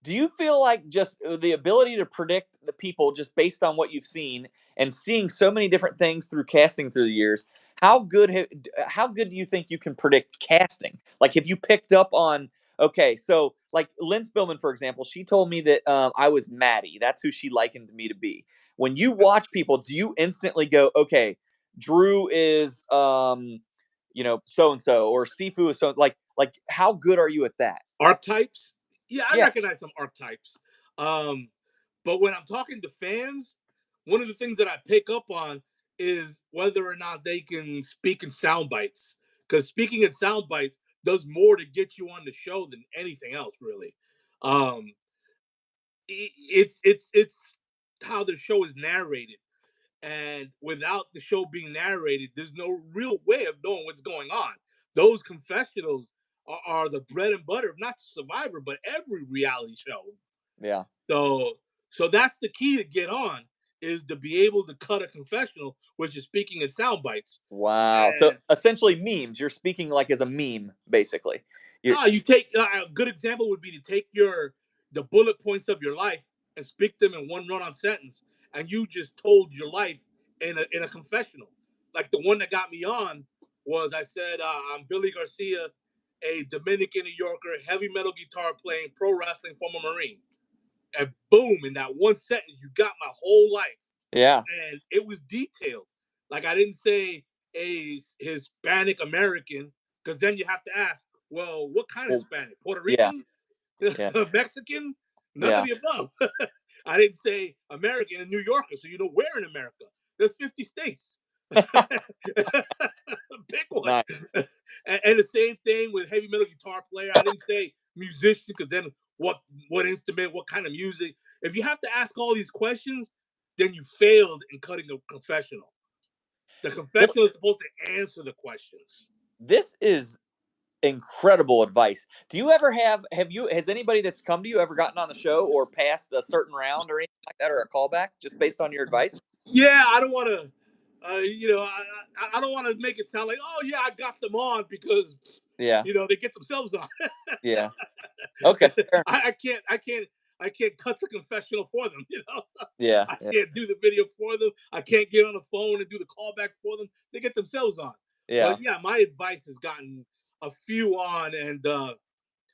[SPEAKER 1] Do you feel like just the ability to predict the people just based on what you've seen and seeing so many different things through casting through the years, how good do you think you can predict casting? Like, have you picked up on, okay, so like Lynn Spillman, for example, she told me that I was Maddie. That's who she likened me to be. When you watch people, do you instantly go, okay, Drew is so and so, or Sifu is so, like how good are you at that?
[SPEAKER 2] Archetypes, yeah, I
[SPEAKER 1] Yeah.
[SPEAKER 2] recognize some archetypes. Um, but when I'm talking to fans, one of the things that I pick up on is whether or not they can speak in sound bites. Because speaking in sound bites does more to get you on the show than anything else, really. Um, it's how the show is narrated, and without the show being narrated, there's no real way of knowing what's going on. Those confessionals are the bread and butter of not Survivor, but every reality show.
[SPEAKER 1] Yeah.
[SPEAKER 2] So so that's the key to get on, is to be able to cut a confessional, which is speaking in sound bites.
[SPEAKER 1] Wow. So
[SPEAKER 2] And
[SPEAKER 1] essentially memes. You're speaking like as a meme, basically.
[SPEAKER 2] No, you take a good example would be to take the bullet points of your life and speak them in one run-on sentence, and you just told your life in a confessional. Like the one that got me on was I said I'm Billy Garcia, a Dominican New Yorker, heavy metal guitar playing, pro wrestling, former Marine, and boom, in that one sentence, you got my whole life,
[SPEAKER 1] Yeah.
[SPEAKER 2] and it was detailed. Like I didn't say a Hispanic American, because then you have to ask, well, what kind of
[SPEAKER 1] Well,
[SPEAKER 2] Hispanic? Puerto
[SPEAKER 1] yeah.
[SPEAKER 2] Rican?
[SPEAKER 1] Yeah.
[SPEAKER 2] Mexican? None of
[SPEAKER 1] Yeah.
[SPEAKER 2] the above. I didn't say American and New Yorker, so you know where in America. There's 50 states. Pick one.
[SPEAKER 1] Nice.
[SPEAKER 2] And the same thing with heavy metal guitar player. I didn't say musician because then what instrument, what kind of music. If you have to ask all these questions, then you failed in cutting a confessional. The
[SPEAKER 1] Well,
[SPEAKER 2] confessional is supposed to answer the questions.
[SPEAKER 1] this is incredible advice. Do you ever has anybody that's come to you ever gotten on the show or passed a certain round or anything like that, or a callback just based on your advice?
[SPEAKER 2] Yeah, I don't want to. I don't want to make it sound like, oh yeah, I got them on because
[SPEAKER 1] Yeah.
[SPEAKER 2] they get themselves on.
[SPEAKER 1] Yeah. Okay. Fair enough.
[SPEAKER 2] I can't cut the confessional for them.
[SPEAKER 1] Yeah.
[SPEAKER 2] I
[SPEAKER 1] Yeah.
[SPEAKER 2] can't do the video for them. I can't get on the phone and do the callback for them. They get themselves on.
[SPEAKER 1] Yeah.
[SPEAKER 2] But yeah, my advice has gotten a few on, and uh,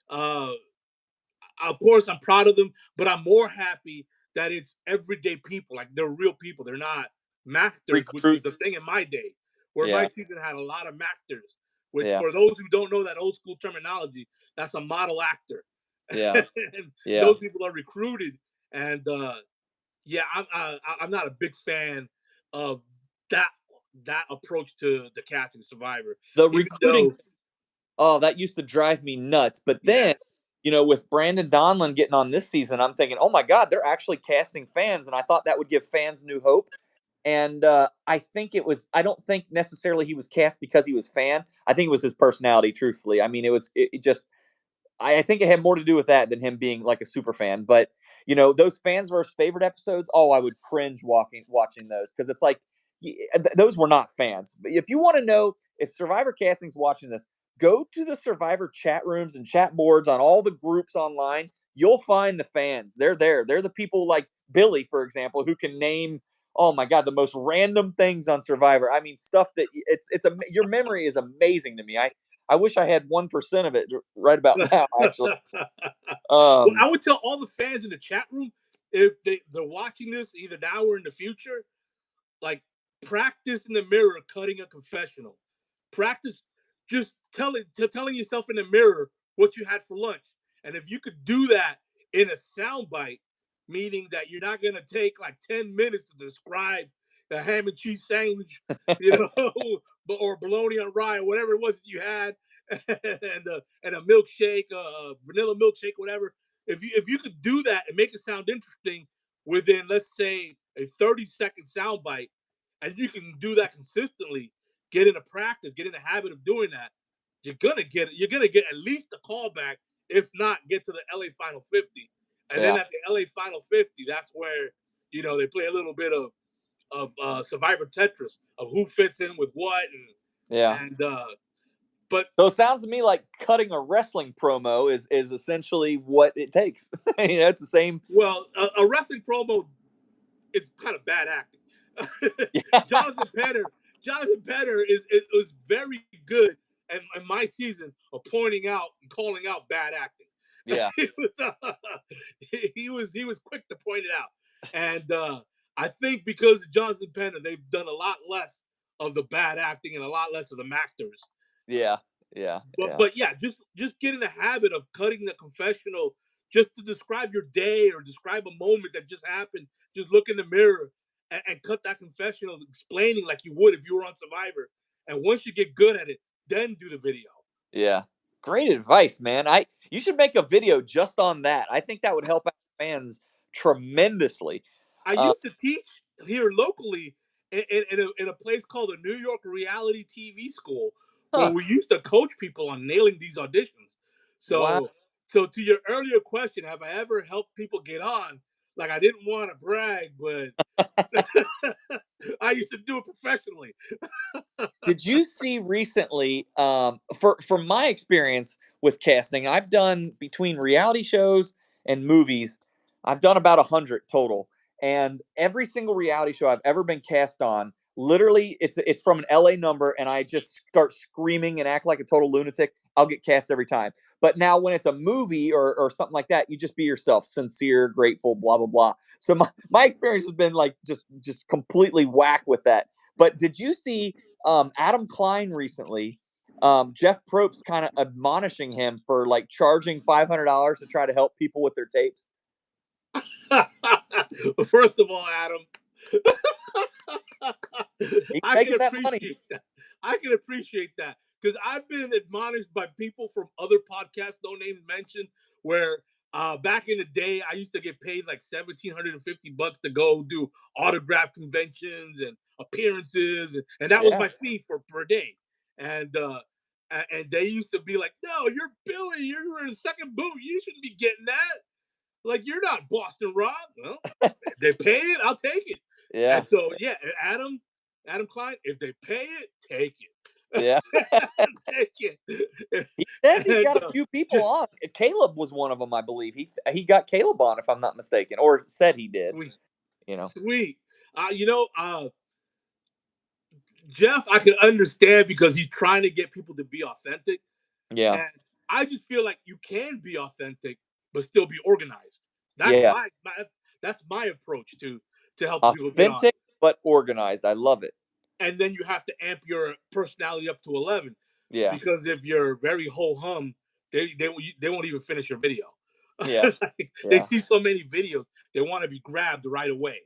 [SPEAKER 2] of course I'm proud of them. But I'm more happy that it's everyday people, like they're real people. They're not mactors, which was the
[SPEAKER 1] Recruits.
[SPEAKER 2] thing in my day, where my
[SPEAKER 1] Yeah.
[SPEAKER 2] season had a lot of mactors. Which,
[SPEAKER 1] Yeah.
[SPEAKER 2] for those who don't know that old school terminology, that's a model actor.
[SPEAKER 1] Yeah.
[SPEAKER 2] And
[SPEAKER 1] Yeah.
[SPEAKER 2] those people are recruited, and yeah, I'm not a big fan of that that approach to the casting Survivor.
[SPEAKER 1] The
[SPEAKER 2] Even
[SPEAKER 1] recruiting.
[SPEAKER 2] though,
[SPEAKER 1] Oh, that used to drive me nuts. But
[SPEAKER 2] yeah,
[SPEAKER 1] then, with Brandon Donlin getting on this season, I'm thinking, oh my God, they're actually casting fans. And I thought that would give fans new hope. And I don't think necessarily he was cast because he was fan. I think it was his personality, truthfully. I mean, it just, I think it had more to do with that than him being like a super fan. But those fans versus favorite episodes. Oh, I would cringe watching those because it's like those were not fans. But if you want to know if Survivor Casting's watching this, go to the Survivor chat rooms and chat boards on all the groups online. You'll find the fans. They're there. They're the people like Billy, for example, who can name. Oh my God, the most random things on Survivor. I mean, stuff that your memory is amazing to me. I wish I had 1% of it right about now, actually.
[SPEAKER 2] well,
[SPEAKER 1] Um,
[SPEAKER 2] I would tell all the fans in the chat room, if they're watching this either now or in the future, like, practice in the mirror cutting a confessional. Practice just telling yourself in the mirror what you had for lunch. And if you could do that in a sound bite, meaning that you're not going to take like 10 minutes to describe the ham and cheese sandwich, or bologna on rye, or whatever it was that you had, and a milkshake, vanilla milkshake, whatever. If you could do that and make it sound interesting within, let's say, a 30-second sound bite, and you can do that consistently, get into practice, get in the habit of doing that, you're gonna get at least a callback, if not get to the LA Final 50. And
[SPEAKER 1] yeah,
[SPEAKER 2] then at the LA Final 50, that's where they play a little bit of Survivor Tetris of who fits in with what,
[SPEAKER 1] yeah.
[SPEAKER 2] and but
[SPEAKER 1] So it sounds to me like cutting a wrestling promo is essentially what it takes. It's the same.
[SPEAKER 2] well, a wrestling promo, it's kind of bad acting.
[SPEAKER 1] Yeah,
[SPEAKER 2] Jonathan Penner, Jonathan Penner is very good in my season of pointing out and calling out bad acting.
[SPEAKER 1] yeah,
[SPEAKER 2] he was he was quick to point it out, and I think because of Jonathan Penner, they've done a lot less of the bad acting and a lot less of the actors.
[SPEAKER 1] yeah, yeah,
[SPEAKER 2] But
[SPEAKER 1] yeah,
[SPEAKER 2] but yeah, just get in the habit of cutting the confessional just to describe your day or describe a moment that just happened. Just look in the mirror and cut that confessional, explaining like you would if you were on Survivor. And once you get good at it, then do the video.
[SPEAKER 1] yeah. Great advice, man. You should make a video just on that. I think that would help out fans tremendously.
[SPEAKER 2] I
[SPEAKER 1] Uh,
[SPEAKER 2] used to teach here locally in a place called the New York Reality TV School, where
[SPEAKER 1] huh.
[SPEAKER 2] we used to coach people on nailing these auditions.
[SPEAKER 1] Wow.
[SPEAKER 2] So to your earlier question, have I ever helped people get on? Like, I didn't want to brag, but I used to do it professionally.
[SPEAKER 1] Did you see recently? For my experience with casting. I've done between reality shows and movies, I've done about 100 total. And every single reality show I've ever been cast on, literally, it's from an LA number, and I just start screaming and act like a total lunatic. I'll get cast every time. But now when it's a movie or something like that, you just be yourself, sincere, grateful, blah blah blah. So my experience has been like just completely whack with that. But did you see Adam Klein recently? Jeff Probst kind of admonishing him for like charging $500 to try to help people with their tapes.
[SPEAKER 2] First of all, Adam,
[SPEAKER 1] He's
[SPEAKER 2] I can
[SPEAKER 1] making that money.
[SPEAKER 2] appreciate that. I can appreciate that because I've been admonished by people from other podcasts, no names mentioned, where back in the day I used to get paid like $1,750 to go do autograph conventions and appearances, and that was
[SPEAKER 1] Yeah,
[SPEAKER 2] my fee for per day. And and they used to be like, "No, you're Billy. You're in the second boot. You shouldn't be getting that. Like you're not Boston Rob." Well, they pay it, I'll take it. And
[SPEAKER 1] yeah,
[SPEAKER 2] so yeah, Adam Klein, if they pay it, take it.
[SPEAKER 1] yeah.
[SPEAKER 2] Take it.
[SPEAKER 1] He says he's
[SPEAKER 2] And
[SPEAKER 1] got a few people on. Caleb was one of them, I believe. He got Caleb on, if I'm not mistaken, or said he did.
[SPEAKER 2] sweet,
[SPEAKER 1] You know.
[SPEAKER 2] sweet. Jeff, I can understand because he's trying to get people to be authentic,
[SPEAKER 1] Yeah,
[SPEAKER 2] and I just feel like you can be authentic but still be organized. That's
[SPEAKER 1] yeah.
[SPEAKER 2] that's my approach to helping people get on.
[SPEAKER 1] Authentic but organized. I love it.
[SPEAKER 2] And then you have to amp your personality up to 11
[SPEAKER 1] Yeah,
[SPEAKER 2] because if you're very ho hum, they won't even finish your video.
[SPEAKER 1] yeah,
[SPEAKER 2] Like, they
[SPEAKER 1] yeah.
[SPEAKER 2] see so many videos, they want to be grabbed right away.
[SPEAKER 1] Yep.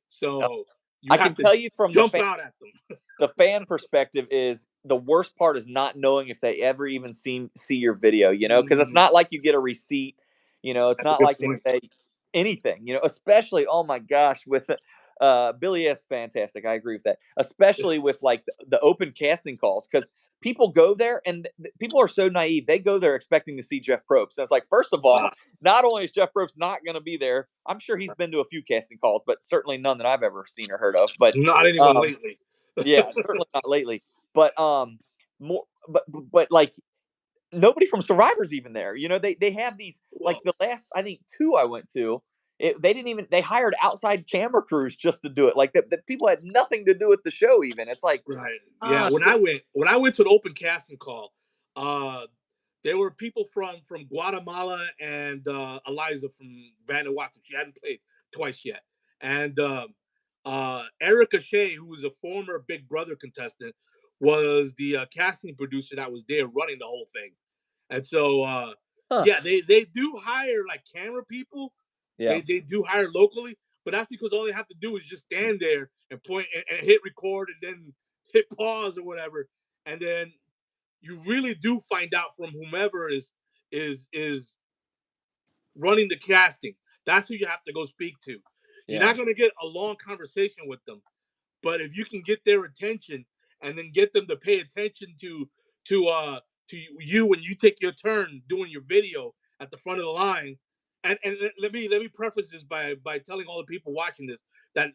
[SPEAKER 2] So you
[SPEAKER 1] I
[SPEAKER 2] have
[SPEAKER 1] can
[SPEAKER 2] to
[SPEAKER 1] tell you from
[SPEAKER 2] jump out at them.
[SPEAKER 1] the fan perspective is the worst part is not knowing if they ever even see your video, because it's
[SPEAKER 2] Mm,
[SPEAKER 1] not like you get a receipt, it's
[SPEAKER 2] that's a
[SPEAKER 1] not
[SPEAKER 2] good
[SPEAKER 1] like they
[SPEAKER 2] point.
[SPEAKER 1] say anything, especially, oh my gosh, with Billy S. Fantastic. I agree with that, especially with like the open casting calls, because people go there and people are so naive. They go there expecting to see Jeff Probst. And it's like, first of all,
[SPEAKER 2] Uh,
[SPEAKER 1] not only is Jeff Probst not going to be there, I'm sure he's been to a few casting calls, but certainly none that I've ever seen or heard of. But
[SPEAKER 2] Not anyone
[SPEAKER 1] um,
[SPEAKER 2] lately.
[SPEAKER 1] yeah, certainly not lately. But more, but like nobody from Survivor's even there. They have these like
[SPEAKER 2] Well,
[SPEAKER 1] the last I think two I went to. They didn't even they hired outside camera crews just to do it. Like the people had nothing to do with the show. Even it's like,
[SPEAKER 2] right. Yeah.
[SPEAKER 1] ah,
[SPEAKER 2] When I went to an open casting call, uh, there were people from Guatemala and Eliza from Vanuatu. She hadn't played twice yet, and Erica Shea, who was a former Big Brother contestant, was the casting producer that was there running the whole thing. And so,
[SPEAKER 1] huh,
[SPEAKER 2] yeah, they do hire like camera people.
[SPEAKER 1] yeah,
[SPEAKER 2] They do hire locally, but that's because all they have to do is just stand there and point and hit record and then hit pause or whatever, and then you really do find out from whomever is running the casting. That's who you have to go speak to. You're
[SPEAKER 1] yeah,
[SPEAKER 2] not going to get a long conversation with them, but if you can get their attention and then get them to pay attention to you when you take your turn doing your video at the front of the line, and let me preface this by telling all the people watching this that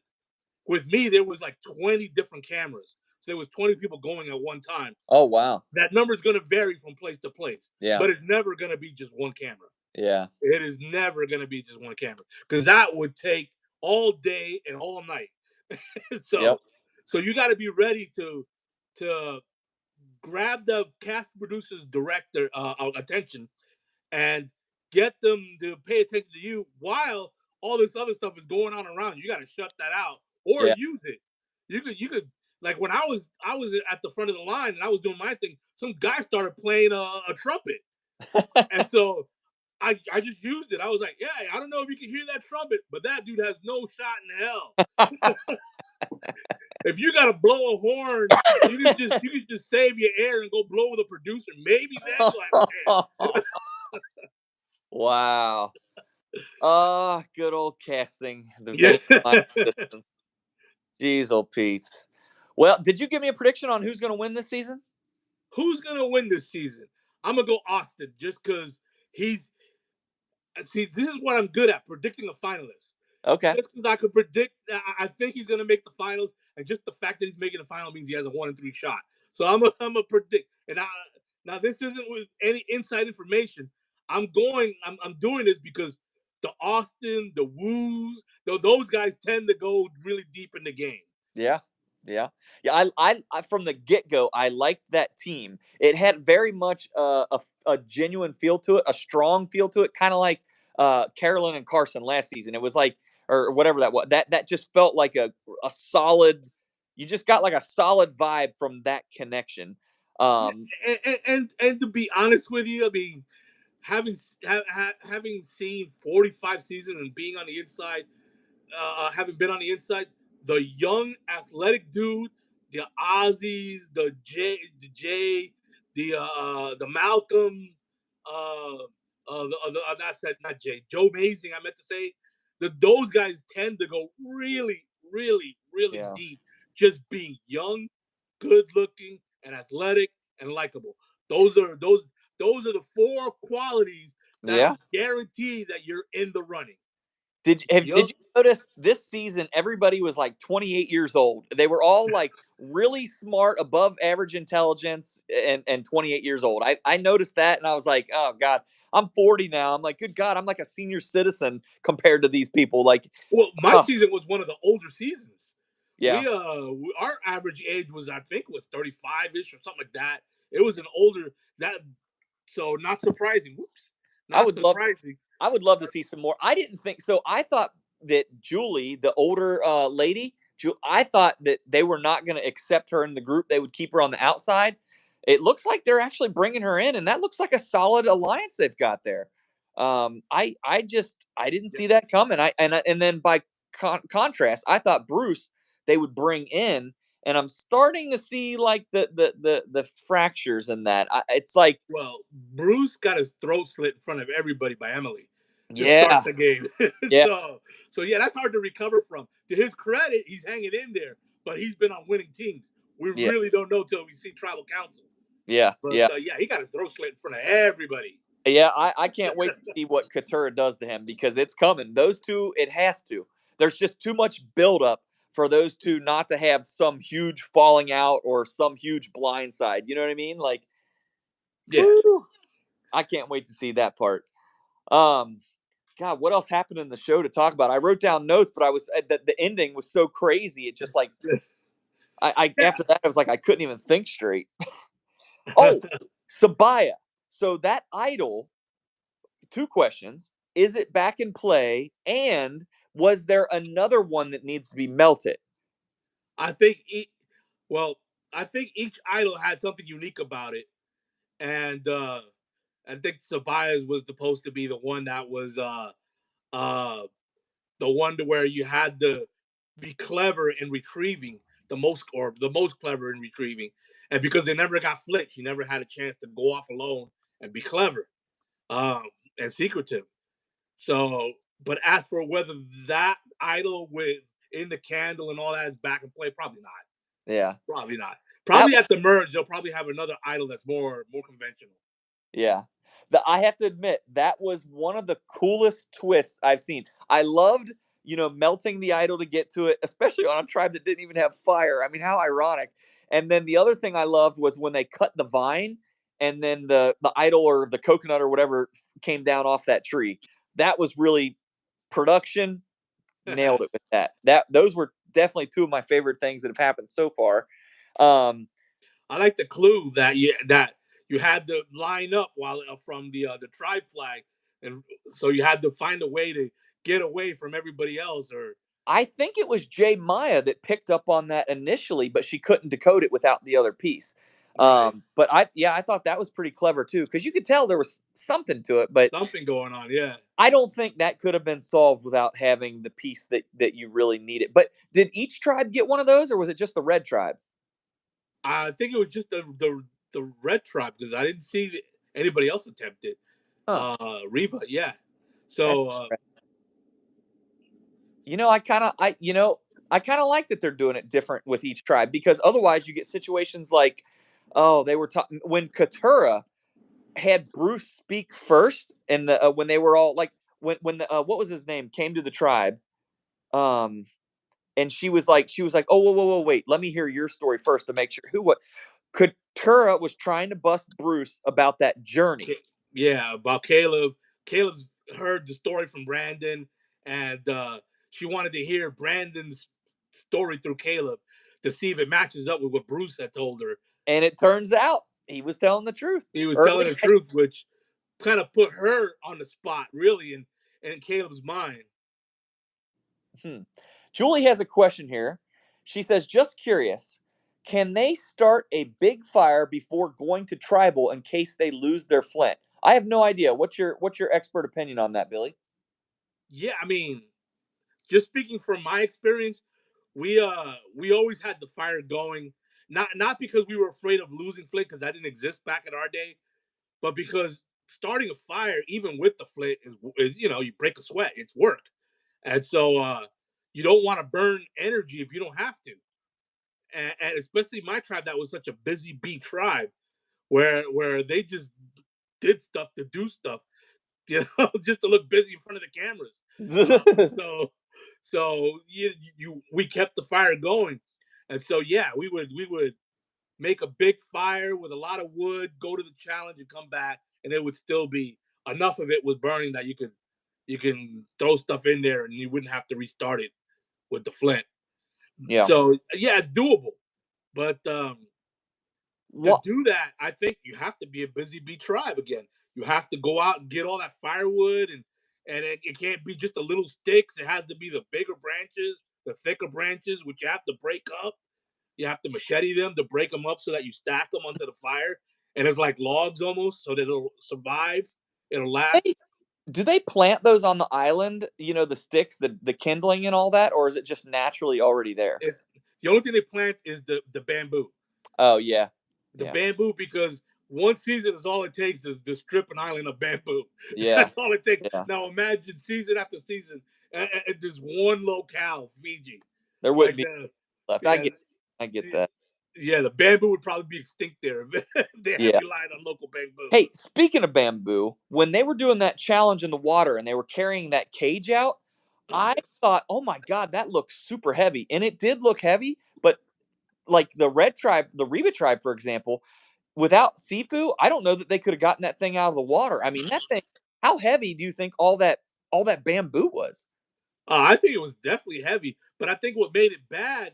[SPEAKER 2] with me there was like 20 different cameras, so there was 20 people going at one time.
[SPEAKER 1] oh wow,
[SPEAKER 2] That number is going to vary from place to place,
[SPEAKER 1] yeah,
[SPEAKER 2] but it's never going to be just one camera.
[SPEAKER 1] yeah,
[SPEAKER 2] It is never going to be just one camera because that would take all day and all night.
[SPEAKER 1] yep,
[SPEAKER 2] so so you got to be ready to grab the cast producer's director attention and get them to pay attention to you while all this other stuff is going on around you. You got to shut that out or
[SPEAKER 1] yeah,
[SPEAKER 2] use it. You could like when I was at the front of the line and I was doing my thing, some guy started playing a trumpet. And so I just used it. I was like, yeah, I don't know if you can hear that trumpet, but that dude has no shot in hell. If you gotta blow a horn, you could just save your air and go blow the producer. Maybe then you'll have a chance.
[SPEAKER 1] wow. Ah, good old casting, the
[SPEAKER 2] Yeah.
[SPEAKER 1] vein line system. Jeez, old Pete. Well, did you give me a prediction on who's going to win this season?
[SPEAKER 2] Who's gonna win this season? I'm gonna go Austin just because he's see, this is what I'm good at, predicting a finalist.
[SPEAKER 1] Okay.
[SPEAKER 2] Just because I could predict, I think he's going to make the finals, and just the fact that he's making the final means he has a 1 in 3 shot. So I'm a predict, and Now this isn't with any inside information. I'm doing this because the Austin, the Woos, those guys tend to go really deep in the game.
[SPEAKER 1] Yeah. Yeah. Yeah, I from the get-go, I liked that team. It had very much a genuine feel to it, a strong feel to it, kind of like Carolyn and Carson last season. It was like or whatever that was. That just felt like a solid you just got like a solid vibe from that connection.
[SPEAKER 2] Yeah,
[SPEAKER 1] Um
[SPEAKER 2] and to be honest with you, I mean, having seen 45 seasons and being on the inside, having been on the inside, the young athletic dude, the Ozzies, the Malcolms, not Jay, Joe Mazing. I meant to say that those guys tend to go really, really, really
[SPEAKER 1] yeah.
[SPEAKER 2] deep, just being young, good looking, and athletic and likable. Those are those those are the four qualities that
[SPEAKER 1] Yeah.
[SPEAKER 2] guarantee that you're in the running.
[SPEAKER 1] Did
[SPEAKER 2] Young,
[SPEAKER 1] you notice this season everybody was like 28 years old? They were all like really smart, above average intelligence, and 28 years old. I noticed that and I was like, oh God, I'm 40 now. I'm like, good God, I'm like a senior citizen compared to these people. Like,
[SPEAKER 2] well, my
[SPEAKER 1] oh
[SPEAKER 2] season was one of the older seasons.
[SPEAKER 1] yeah,
[SPEAKER 2] Our average age was, I think, was 35 ish or something like that. It was an older that, so not surprising. Whoops,
[SPEAKER 1] I
[SPEAKER 2] not
[SPEAKER 1] would love
[SPEAKER 2] surprising.
[SPEAKER 1] I would love to see some more. I didn't think so. I thought that Julie, the older lady, I thought that they were not going to accept her in the group. They would keep her on the outside. It looks like they're actually bringing her in, and that looks like a solid alliance they've got there. I didn't
[SPEAKER 2] Yeah.
[SPEAKER 1] see that coming. And then by contrast, I thought Bruce they would bring in, and I'm starting to see like the fractures in that. It's like
[SPEAKER 2] Well, Bruce got his throat slit in front of everybody by Emily to start
[SPEAKER 1] yeah,
[SPEAKER 2] the game.
[SPEAKER 1] yeah,
[SPEAKER 2] So yeah, that's hard to recover from. To his credit, he's hanging in there, but he's been on winning teams. We
[SPEAKER 1] yeah,
[SPEAKER 2] really don't know till we see Tribal Council.
[SPEAKER 1] yeah,
[SPEAKER 2] But
[SPEAKER 1] yeah.
[SPEAKER 2] yeah, he got his throat slit in front of everybody.
[SPEAKER 1] Yeah, I can't wait to see what Katura does to him because it's coming. Those two, it has to. There's just too much buildup for those two not to have some huge falling out or some huge blindside. You know what I mean? Like,
[SPEAKER 2] Yeah.
[SPEAKER 1] whew, I can't wait to see that part. Um, God, what else happened in the show to talk about? I wrote down notes, but I was the ending was so crazy. It just like I
[SPEAKER 2] Yeah.
[SPEAKER 1] after that I was like I couldn't even think straight. Oh, Sabaya. So that idol two questions. Is it back in play? And was there another one that needs to be melted?
[SPEAKER 2] I think well, I think each idol had something unique about it. And I think Sabias was supposed to be the one that was uh the one to where you had to be clever in retrieving the most clever in retrieving. And because they never got flicked, you never had a chance to go off alone and be clever um and secretive. So, but as for whether that idol with in the candle and all that is back in play, probably not.
[SPEAKER 1] Yeah.
[SPEAKER 2] Probably not.
[SPEAKER 1] That
[SPEAKER 2] Probably at the merge, they'll probably have another idol that's more conventional.
[SPEAKER 1] yeah. I have to admit that was one of the coolest twists I've seen. I loved, melting the idol to get to it, especially on a tribe that didn't even have fire. I mean, how ironic. And then the other thing I loved was when they cut the vine and then the idol or the coconut or whatever came down off that tree. That was really production nailed it with that. Those were definitely two of my favorite things that have happened so far. Um,
[SPEAKER 2] I like the clue that you had to line up while from the tribe flag, and so you had to find a way to get away from everybody else. Or
[SPEAKER 1] I think it was Jay Maya that picked up on that initially, but she couldn't decode it without the other piece.
[SPEAKER 2] right,
[SPEAKER 1] But I thought that was pretty clever too because you could tell there was something to it, but
[SPEAKER 2] something going on. Yeah,
[SPEAKER 1] I don't think that could have been solved without having the piece that you really needed. But did each tribe get one of those, or was it just the red tribe?
[SPEAKER 2] I think it was just the red tribe because I didn't see anybody else attempt it.
[SPEAKER 1] Huh?
[SPEAKER 2] Reva, yeah.
[SPEAKER 1] That's
[SPEAKER 2] So
[SPEAKER 1] interesting. I kind of like that they're doing it different with each tribe because otherwise you get situations like, oh, they were talking when Katura had Bruce speak first, and when they were all like when the what was his name came to the tribe, um, and she was like, oh, whoa, whoa, whoa, wait, let me hear your story first to make sure who what. Katura was trying to bust Bruce about that journey.
[SPEAKER 2] Yeah, about Caleb. Caleb's heard the story from Brandon, and she wanted to hear Brandon's story through Caleb to see if it matches up with what Bruce had told her.
[SPEAKER 1] And it turns out he was telling the truth.
[SPEAKER 2] He was
[SPEAKER 1] Or at
[SPEAKER 2] telling
[SPEAKER 1] least,
[SPEAKER 2] the truth, which kind of put her on the spot, really, in Caleb's mind.
[SPEAKER 1] hmm. Julie has a question here. She says, just curious, can they start a big fire before going to tribal in case they lose their flint? I have no idea. What's your expert opinion on that, Billy?
[SPEAKER 2] Yeah, I mean, just speaking from my experience, we always had the fire going, not because we were afraid of losing flint because that didn't exist back in our day, but because starting a fire even with the flint is you break a sweat, it's work, and so you don't want to burn energy if you don't have to, and especially my tribe that was such a busy bee tribe where they just did stuff to do stuff, just to look busy in front of the cameras. Uh, so so we kept the fire going, and so yeah, we would make a big fire with a lot of wood, go to the challenge, and come back, and it would still be enough of it was burning that you can throw stuff in there and you wouldn't have to restart it with the flint.
[SPEAKER 1] Yeah.
[SPEAKER 2] So yeah, it's doable, but to
[SPEAKER 1] What?
[SPEAKER 2] do that, I think you have to be a busy bee tribe again. You have to go out and get all that firewood, and it can't be just the little sticks. It has to be the bigger branches, the thicker branches, which you have to break up. You have to machete them to break them up so that you stack them onto the fire, and it's like logs almost, so that it'll survive. It'll
[SPEAKER 1] They,
[SPEAKER 2] last.
[SPEAKER 1] do they plant those on the island? The sticks, the kindling, and all that, or is it just naturally already there?
[SPEAKER 2] It's, the only thing they plant is the bamboo.
[SPEAKER 1] Oh yeah,
[SPEAKER 2] The
[SPEAKER 1] yeah,
[SPEAKER 2] bamboo, because one season is all it takes to strip an island of bamboo.
[SPEAKER 1] yeah,
[SPEAKER 2] That's all it takes.
[SPEAKER 1] yeah.
[SPEAKER 2] Now imagine season after season, and this one locale, Fiji,
[SPEAKER 1] There wouldn't
[SPEAKER 2] like
[SPEAKER 1] be left. I
[SPEAKER 2] yeah,
[SPEAKER 1] get, I get that.
[SPEAKER 2] yeah, the bamboo would probably be extinct there if they had
[SPEAKER 1] Yeah.
[SPEAKER 2] relied on local bamboo.
[SPEAKER 1] Hey, speaking of bamboo, when they were doing that challenge in the water and they were carrying that cage out, I thought, oh my god, that looks super heavy, and it did look heavy. But like the Red Tribe, the Reba Tribe, for example, without Sifu, I don't know that they could have gotten that thing out of the water. I mean, that thing. How heavy do you think all that bamboo was?
[SPEAKER 2] I think it was definitely heavy, but I think what made it bad,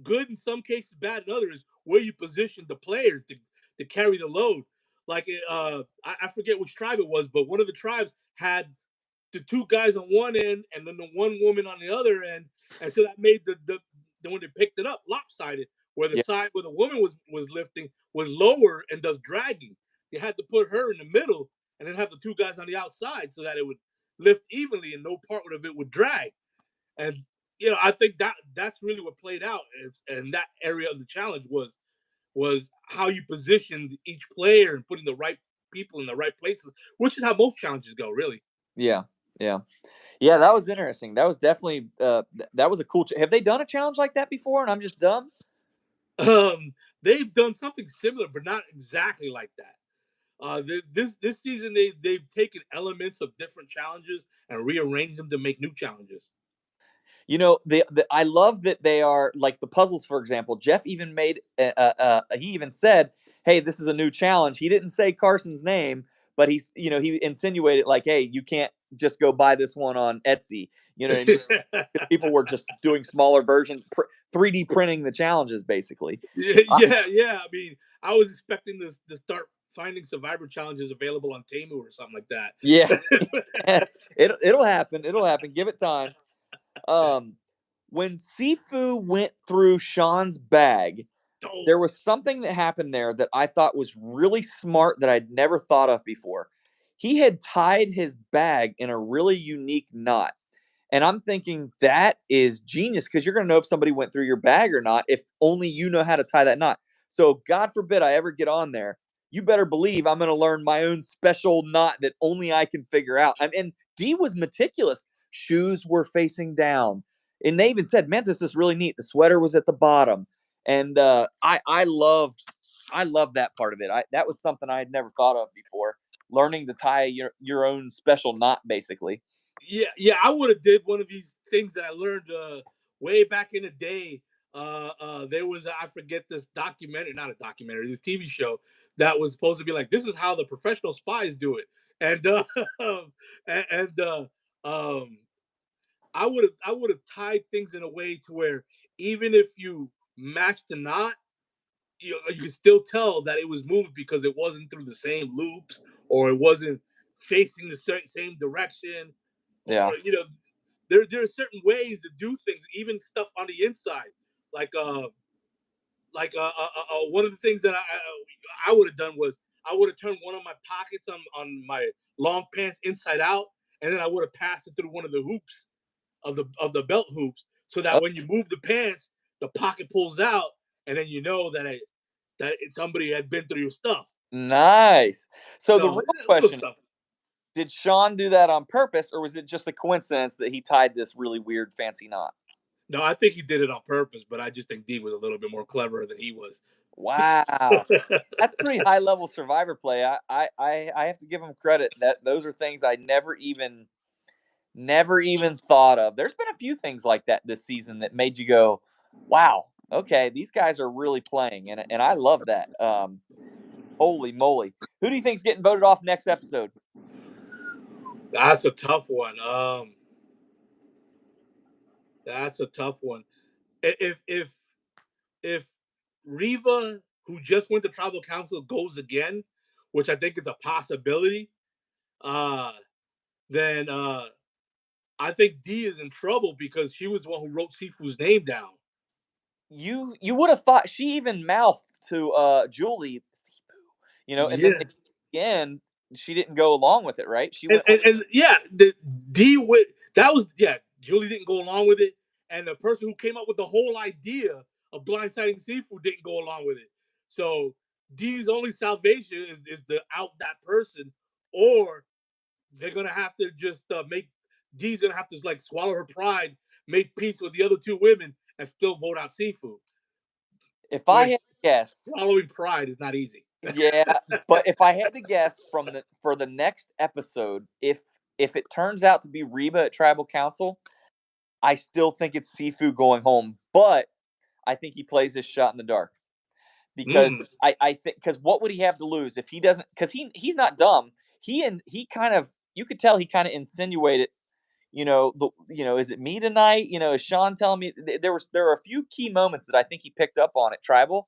[SPEAKER 2] good in some cases, bad in others, where you positioned the players to carry the load. Like I forget which tribe it was, but one of the tribes had the two guys on one end and then the one woman on the other end, and so that made the when they picked it up lopsided, where the
[SPEAKER 1] Yeah,
[SPEAKER 2] side where the woman was lifting was lower and does dragging. They had to put her in the middle and then have the two guys on the outside so that it would lift evenly and no part of it would drag. And I think that's really what played out, and that area of the challenge was how you positioned each player and putting the right people in the right places, which is how most challenges go, really.
[SPEAKER 1] yeah, yeah, yeah. That was interesting. That was definitely that was a cool. Have they done a challenge like that before? And I'm just dumb.
[SPEAKER 2] Um, they've done something similar, but not exactly like that. This season they've taken elements of different challenges and rearranged them to make new challenges.
[SPEAKER 1] I love that they are like the puzzles, for example. Jeff even made, he even said, "Hey, this is a new challenge." He didn't say Carson's name, but he insinuated like, "Hey, you can't just go buy this one on Etsy." You know what I mean? People were just doing smaller versions, 3D printing the challenges, basically.
[SPEAKER 2] Yeah,
[SPEAKER 1] Uh,
[SPEAKER 2] yeah. I mean, I was expecting this to start finding Survivor challenges available on Temu or something like that.
[SPEAKER 1] yeah, it'll happen. It'll happen. Give it time. Um, when Sifu went through Sean's bag,
[SPEAKER 2] Oh,
[SPEAKER 1] there was something that happened there that I thought was really smart that I'd never thought of before. He had tied his bag in a really unique knot. And I'm thinking that is genius because you're going to know if somebody went through your bag or not if only you know how to tie that knot. So, God forbid I ever get on there. You better believe I'm going to learn my own special knot that only I can figure out. And D was meticulous. Shoes were facing down. And they even said, man, this is really neat. The sweater was at the bottom. And I loved that part of it. That was something I had never thought of before. Learning to tie your own special knot, basically.
[SPEAKER 2] yeah, yeah. I would have did one of these things that I learned way back in the day. there was I forget this documentary, not a documentary, this TV show that was supposed to be like this is how the professional spies do it, and and um, I would have tied things in a way to where even if you matched the knot, you could still tell that it was moved because it wasn't through the same loops or it wasn't facing the same direction, or
[SPEAKER 1] Yeah.
[SPEAKER 2] there are certain ways to do things, even stuff on the inside, like one of the things that I would have done was I would have turned one of my pockets on my long pants inside out, and then I would have passed it through one of the hoops of the belt hoops, so that
[SPEAKER 1] Oh,
[SPEAKER 2] when you move the pants, the pocket pulls out, and then you know somebody had been through your stuff.
[SPEAKER 1] nice. So the
[SPEAKER 2] So
[SPEAKER 1] real
[SPEAKER 2] little
[SPEAKER 1] question,
[SPEAKER 2] stuff.
[SPEAKER 1] did Sean do that on purpose, or was it just a coincidence that he tied this really weird fancy knot?
[SPEAKER 2] No, I think he did it on purpose, but I just think D was a little bit more clever than he was.
[SPEAKER 1] Wow. That's pretty high level survivor play. I have to give him credit that those are things I never even thought of. There's been a few things like that this season that made you go, "Wow, okay, these guys are really playing," and I love that. Holy moly! Who do you think's getting voted off next episode?
[SPEAKER 2] That's a tough one. That's a tough one. If Riva, who just went to tribal council, goes again, which I think is a possibility, uh, then I think D is in trouble because she was the one who wrote Sifu's name down.
[SPEAKER 1] You would have thought she even mouthed to Julie, and then
[SPEAKER 2] Yeah,
[SPEAKER 1] again she didn't go along with it, right? She
[SPEAKER 2] and,
[SPEAKER 1] went with
[SPEAKER 2] and, and yeah, the D with that was yeah. Julie didn't go along with it, and the person who came up with the whole idea of blindsiding Sifu didn't go along with it. So D's only salvation is to out that person, or they're gonna have to just make D's gonna have to like swallow her pride, make peace with the other two women, and still vote out Sifu.
[SPEAKER 1] if I
[SPEAKER 2] Which
[SPEAKER 1] had to guess,
[SPEAKER 2] swallowing pride is not easy.
[SPEAKER 1] yeah, but if I had to guess from the for the next episode, if it turns out to be Reba at Tribal Council, I still think it's Sifu going home, but I think he plays his shot in the dark because
[SPEAKER 2] Mm.
[SPEAKER 1] I think because what would he have to lose if he doesn't? Because he's not dumb. He kind of you could tell he kind of insinuated. Is it me tonight? Is Sean telling me there were a few key moments that I think he picked up on at Tribal,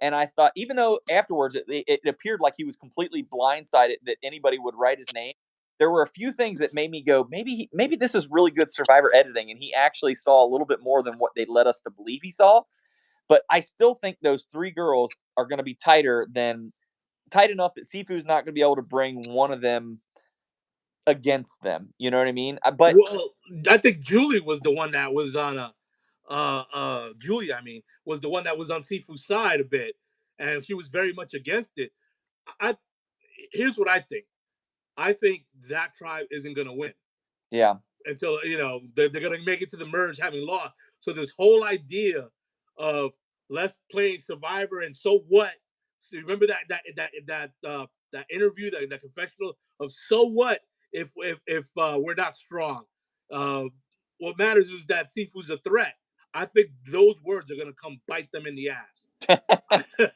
[SPEAKER 1] and I thought even though afterwards it appeared like he was completely blindsided that anybody would write his name, there were a few things that made me go maybe this is really good Survivor editing, and he actually saw a little bit more than what they led us to believe he saw. But I still think those three girls are going to be tight enough that Sifu's not going to be able to bring one of them against them. You know what I mean? But
[SPEAKER 2] Well, I think Julie was the one that was on a Julie, I mean, was the one that was on Sifu's side a bit, and she was very much against it. I Here's what I think. I think that tribe isn't going to win
[SPEAKER 1] yeah,
[SPEAKER 2] until they're going to make it to the merge having lost. So this whole idea of let's play Survivor and so what? So remember that interview, that confessional of so what if we're not strong? Uh, what matters is that Sifu's a threat. I think those words are going to come bite them in the ass.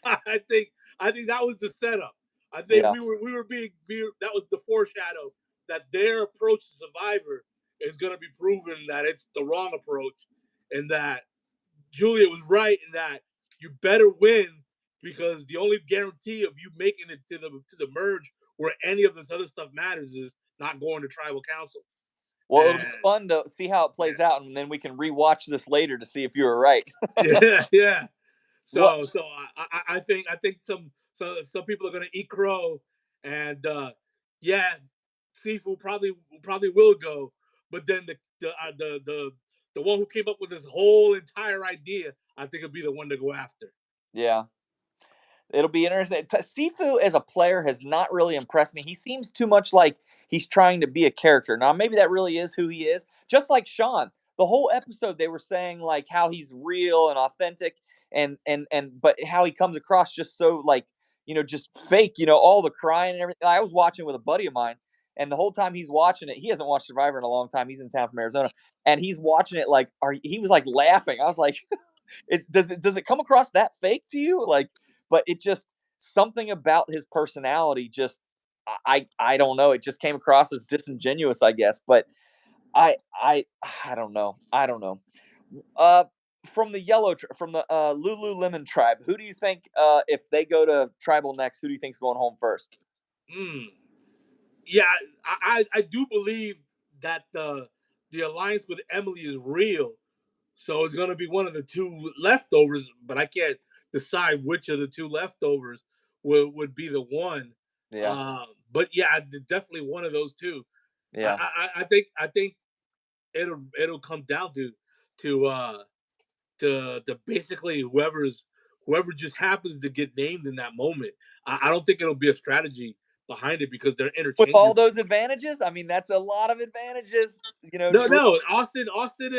[SPEAKER 2] I think I think that was the setup. I think
[SPEAKER 1] yeah.
[SPEAKER 2] that was the foreshadow that their approach to Survivor is going to be proven that it's the wrong approach, and that Julia was right in that you better win because the only guarantee of you making it to the merge where any of this other stuff matters is not going to tribal council.
[SPEAKER 1] Well, it'll
[SPEAKER 2] And
[SPEAKER 1] be fun to see how it plays out, and then we can rewatch this later to see if you were right.
[SPEAKER 2] yeah, yeah.
[SPEAKER 1] What?
[SPEAKER 2] I think some people are gonna eat crow, and yeah, Seafood probably will go, but then the one who came up with this whole entire idea, I think will be the one to go after.
[SPEAKER 1] Yeah, it'll be interesting. Sifu as a player has not really impressed me. He seems too much like he's trying to be a character. Now, maybe that really is who he is. Just like Sean, the whole episode they were saying like how he's real and authentic, and but how he comes across just so like just fake. All the crying and everything. I was watching with a buddy of mine, and the whole time he's watching it, he hasn't watched Survivor in a long time. He's in town from Arizona, and he's watching it like, he was like laughing. I was like. Does it come across that fake to you? Like, but it just something about his personality just I don't know. It just came across as disingenuous, I guess. But I I I don't know. I don't know. Uh, from the from the Lululemon tribe, who do you think if they go to tribal next, who do you think's going home first?
[SPEAKER 2] Mm. Yeah, I do believe that the alliance with Emily is real. So it's going to be one of the two leftovers, but I can't decide which of the two leftovers would be the one.
[SPEAKER 1] Yeah,
[SPEAKER 2] But yeah, definitely one of those two.
[SPEAKER 1] yeah.
[SPEAKER 2] I think it'll come down to to basically whoever just happens to get named in that moment. I don't think it'll be a strategy behind it because they're
[SPEAKER 1] With all
[SPEAKER 2] interchangeable.
[SPEAKER 1] those advantages, I mean, that's a lot of advantages.
[SPEAKER 2] No,
[SPEAKER 1] Drew.
[SPEAKER 2] no, Austin, and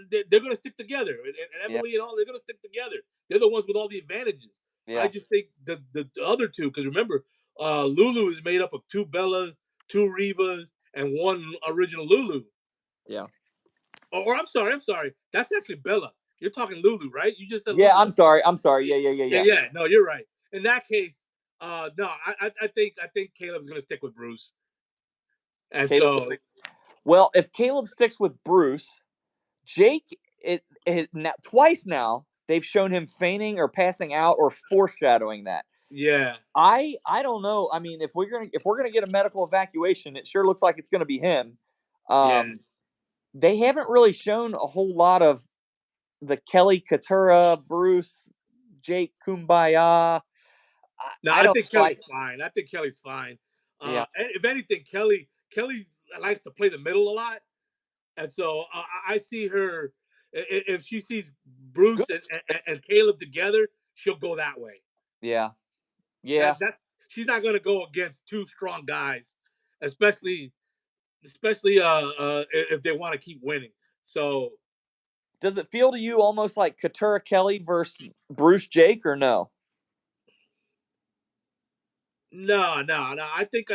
[SPEAKER 2] they're going to stick together, and
[SPEAKER 1] Yeah,
[SPEAKER 2] Emily and all they're going to stick together. They're the ones with all the advantages. I
[SPEAKER 1] yeah,
[SPEAKER 2] just think the other two, because remember, Lulu is made up of two Bellas, two Rivas, and one original Lulu.
[SPEAKER 1] yeah.
[SPEAKER 2] Or I'm sorry, that's actually Bella. You're talking Lulu, right? You just said
[SPEAKER 1] Yeah,
[SPEAKER 2] Lulu.
[SPEAKER 1] I'm sorry. I'm sorry. Yeah, yeah, yeah,
[SPEAKER 2] Yeah,
[SPEAKER 1] yeah.
[SPEAKER 2] yeah. No, you're right. In that case, no, I think Caleb's going to stick with Bruce, and
[SPEAKER 1] Caleb.
[SPEAKER 2] so
[SPEAKER 1] Well, if Caleb sticks with Bruce, Jake, it now, twice now they've shown him fainting or passing out or foreshadowing that.
[SPEAKER 2] yeah,
[SPEAKER 1] I don't know. I mean, if we're gonna get a medical evacuation, it sure looks like it's gonna be him.
[SPEAKER 2] yeah.
[SPEAKER 1] Um, they haven't really shown a whole lot of the Kelly Katura, Bruce, Jake Kumbaya.
[SPEAKER 2] No,
[SPEAKER 1] I
[SPEAKER 2] I
[SPEAKER 1] don't
[SPEAKER 2] think
[SPEAKER 1] know.
[SPEAKER 2] Kelly's fine. I think Kelly's fine.
[SPEAKER 1] Yeah,
[SPEAKER 2] If anything, Kelly likes to play the middle a lot, and so I see her. If she sees
[SPEAKER 1] good.
[SPEAKER 2] Bruce and Caleb together, she'll go that way.
[SPEAKER 1] Yeah, yeah.
[SPEAKER 2] That she's not going to go against two strong guys, especially if they want to keep winning. So
[SPEAKER 1] Does it feel to you almost like Katura Kelly versus Bruce Jake or no?
[SPEAKER 2] no, no, no. I think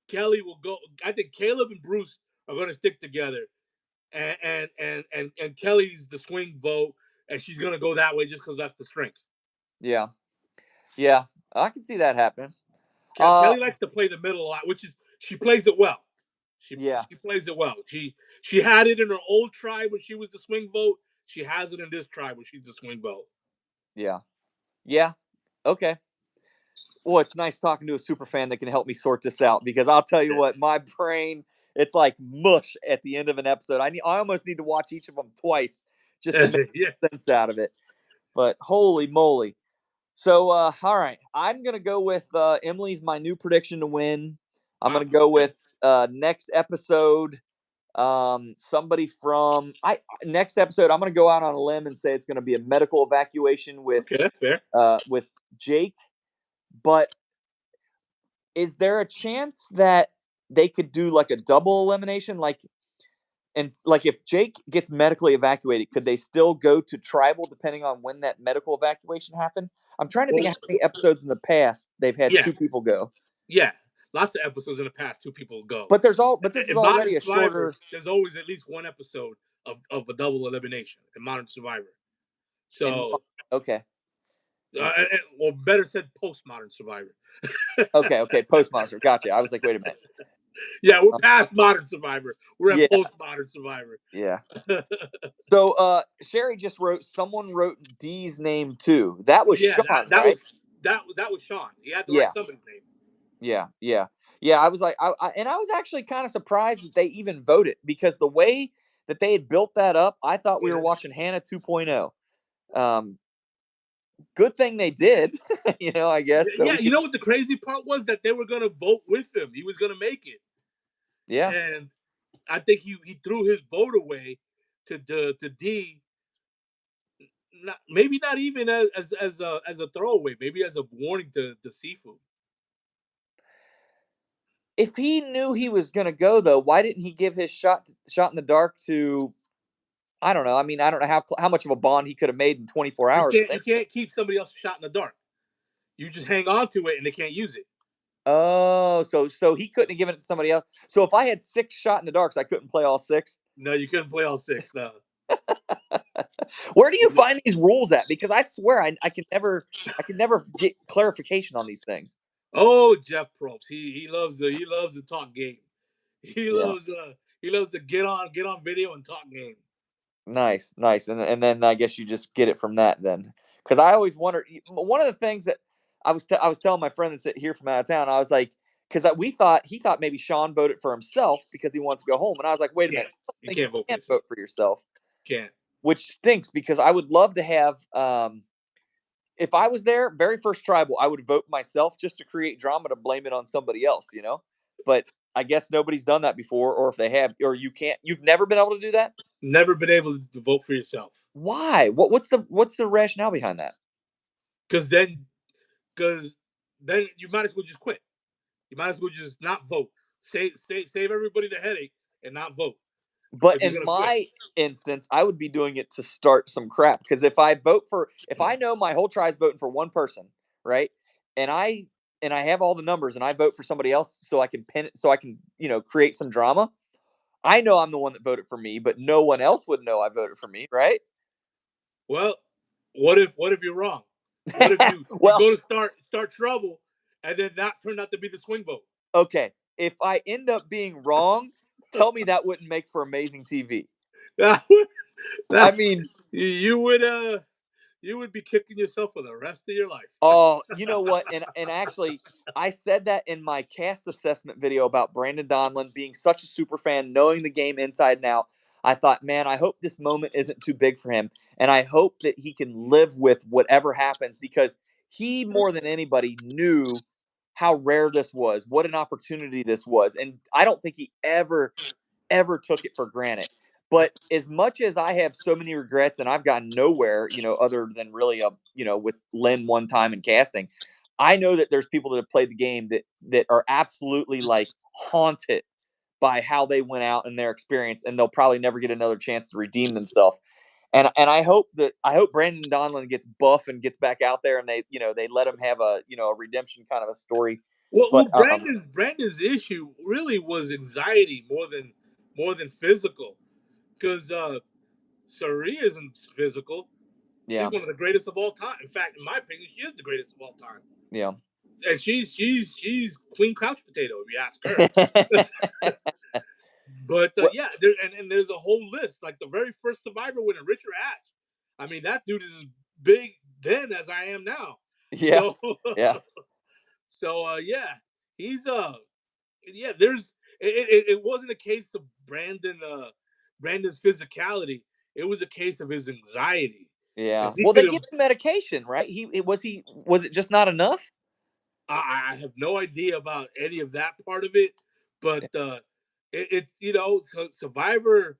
[SPEAKER 2] Kelly will go. I think Caleb and Bruce are going to stick together. And Kelly's the swing vote, and she's gonna go that way just because that's the strength.
[SPEAKER 1] Yeah, yeah. I can see that happening. Uh,
[SPEAKER 2] Kelly likes to play the middle a lot, which is she plays it well.
[SPEAKER 1] yeah,
[SPEAKER 2] She plays it well. She had it in her old tribe when she was the swing vote. She has it in this tribe when she's the swing vote.
[SPEAKER 1] yeah, yeah. Okay. Well, it's nice talking to a super fan that can help me sort this out because I'll tell you what, my brain, it's like mush at the end of an episode. I almost need to watch each of them twice just to make
[SPEAKER 2] Yeah.
[SPEAKER 1] sense out of it. But holy moly. So, all right, I'm gonna go with Emily's my new prediction to win. I'm
[SPEAKER 2] Wow.
[SPEAKER 1] gonna go
[SPEAKER 2] Okay.
[SPEAKER 1] with next episode. Somebody from I next episode. I'm gonna go out on a limb and say it's gonna be a medical evacuation
[SPEAKER 2] Okay, that's fair.
[SPEAKER 1] with Jake. But is there a chance that they could do like a double elimination, like if Jake gets medically evacuated, could they still go to tribal depending on when that medical evacuation happened? I'm trying to think
[SPEAKER 2] Well,
[SPEAKER 1] of how many episodes in the past they've had
[SPEAKER 2] yeah,
[SPEAKER 1] two people go.
[SPEAKER 2] yeah. Lots of episodes in the past, two people go.
[SPEAKER 1] But this is
[SPEAKER 2] In Modern
[SPEAKER 1] already a
[SPEAKER 2] Survivor,
[SPEAKER 1] shorter
[SPEAKER 2] there's always at least one episode of a double elimination in Modern Survivor.
[SPEAKER 1] in
[SPEAKER 2] So
[SPEAKER 1] okay.
[SPEAKER 2] well, better said, postmodern Survivor.
[SPEAKER 1] Okay, post monster. Gotcha. I was like, wait a minute.
[SPEAKER 2] Yeah, we're
[SPEAKER 1] Um,
[SPEAKER 2] past modern Survivor. We're at
[SPEAKER 1] yeah,
[SPEAKER 2] postmodern Survivor.
[SPEAKER 1] yeah. So Sherry just wrote someone wrote D's name too. That was
[SPEAKER 2] Yeah,
[SPEAKER 1] Sean,
[SPEAKER 2] that
[SPEAKER 1] right?
[SPEAKER 2] was that was Sean. He had to write
[SPEAKER 1] Yeah.
[SPEAKER 2] somebody's name.
[SPEAKER 1] Yeah, yeah, yeah. I was like, and I was actually kind of surprised that they even voted because the way that they had built that up, I thought we were
[SPEAKER 2] Yeah,
[SPEAKER 1] watching Hannah 2.0. Good thing they did, I guess so
[SPEAKER 2] yeah.
[SPEAKER 1] we
[SPEAKER 2] You
[SPEAKER 1] could.
[SPEAKER 2] know what the crazy part was that they were gonna vote with him. He was gonna make it,
[SPEAKER 1] Yeah,
[SPEAKER 2] and I think he threw his vote away to D. Not, maybe not even as a throwaway. Maybe as a warning to Seafood.
[SPEAKER 1] if he knew he was gonna go though, why didn't he give his shot in the dark to? I don't know. I mean, I don't know how much of a bond he could have made in 24 hours. But
[SPEAKER 2] You can't keep somebody else shot in the dark. You just hang on to it and they can't use it.
[SPEAKER 1] oh, so he couldn't have given it to somebody else. So if I had 6 shot in the darks, I couldn't play all 6.
[SPEAKER 2] No, you couldn't play all six. No.
[SPEAKER 1] Where do you find these rules at? Because I swear I can never get clarification on these things.
[SPEAKER 2] Oh, Jeff Probst, he loves to talk game. He
[SPEAKER 1] Yeah.
[SPEAKER 2] loves uh he loves to get on video and talk game.
[SPEAKER 1] Nice, nice, and then I guess you just get it from that then, because I always wonder. One of the things that I was telling my friend that's here from out of town, I was like, because we thought he thought maybe Sean voted for himself because he wants to go home, and I was like, wait a
[SPEAKER 2] Can't
[SPEAKER 1] minute, I don't
[SPEAKER 2] you
[SPEAKER 1] think you
[SPEAKER 2] can't vote for
[SPEAKER 1] can't
[SPEAKER 2] yourself.
[SPEAKER 1] vote for yourself,
[SPEAKER 2] Can't.
[SPEAKER 1] which stinks because I would love to have. If I was there, very first tribal, I would vote myself just to create drama to blame it on somebody else, you know. But I guess nobody's done that before, or if they have, or you can't, you've never been able to do that.
[SPEAKER 2] Never been able to vote for yourself.
[SPEAKER 1] Why? What's the rationale behind that?
[SPEAKER 2] Because then because then you might as well just quit. You might as well just not vote. Save everybody the headache and not vote
[SPEAKER 1] But
[SPEAKER 2] if you're
[SPEAKER 1] in
[SPEAKER 2] gonna quit.
[SPEAKER 1] my instance, I would be doing it to start some crap because if I know my whole tribe's voting for one person, right? And I have all the numbers and I vote for somebody else so I can pin it so I can, create some drama. I know I'm the one that voted for me, but no one else would know I voted for me, right?
[SPEAKER 2] Well, what if you're wrong? What if you
[SPEAKER 1] Well,
[SPEAKER 2] go to start trouble and then that turned out to be the swing vote?
[SPEAKER 1] okay. If I end up being wrong, tell me that wouldn't make for amazing TV.
[SPEAKER 2] That would-
[SPEAKER 1] I
[SPEAKER 2] that
[SPEAKER 1] mean,
[SPEAKER 2] you would be kicking yourself for the rest of your life.
[SPEAKER 1] oh, you know what? And actually, I said that in my cast assessment video about Brandon Donlin being such a super fan, knowing the game inside and out. I thought, man, I hope this moment isn't too big for him, and I hope that he can live with whatever happens because he more than anybody knew how rare this was, what an opportunity this was, and I don't think he ever took it for granted. But as much as I have so many regrets and I've gotten nowhere, other than really with Lynn one time in casting, I know that there's people that have played the game that are absolutely like haunted by how they went out in their experience, and they'll probably never get another chance to redeem themselves. And I hope Brandon Donlin gets buff and gets back out there, and they let him have a redemption kind of a story.
[SPEAKER 2] Well,
[SPEAKER 1] But
[SPEAKER 2] Brandon's issue really was anxiety more than physical, because Sari isn't physical. She's
[SPEAKER 1] yeah,
[SPEAKER 2] one of the greatest of all time. In fact, in my opinion, she is the greatest of all time.
[SPEAKER 1] yeah.
[SPEAKER 2] And she's queen couch potato if you ask her. But
[SPEAKER 1] Well,
[SPEAKER 2] yeah, and there's a whole list. Like the very first Survivor winner, Richard Hatch. I mean, that dude is as big then as I am now.
[SPEAKER 1] yeah,
[SPEAKER 2] So
[SPEAKER 1] yeah.
[SPEAKER 2] yeah, he's yeah. It wasn't a case of Brandon's physicality. It was a case of his anxiety
[SPEAKER 1] Yeah.
[SPEAKER 2] because he
[SPEAKER 1] Well, they
[SPEAKER 2] could have.
[SPEAKER 1] give him medication, right? Was it just not enough?
[SPEAKER 2] I have no idea about any of that part of it, but
[SPEAKER 1] Yeah.
[SPEAKER 2] it's so Survivor,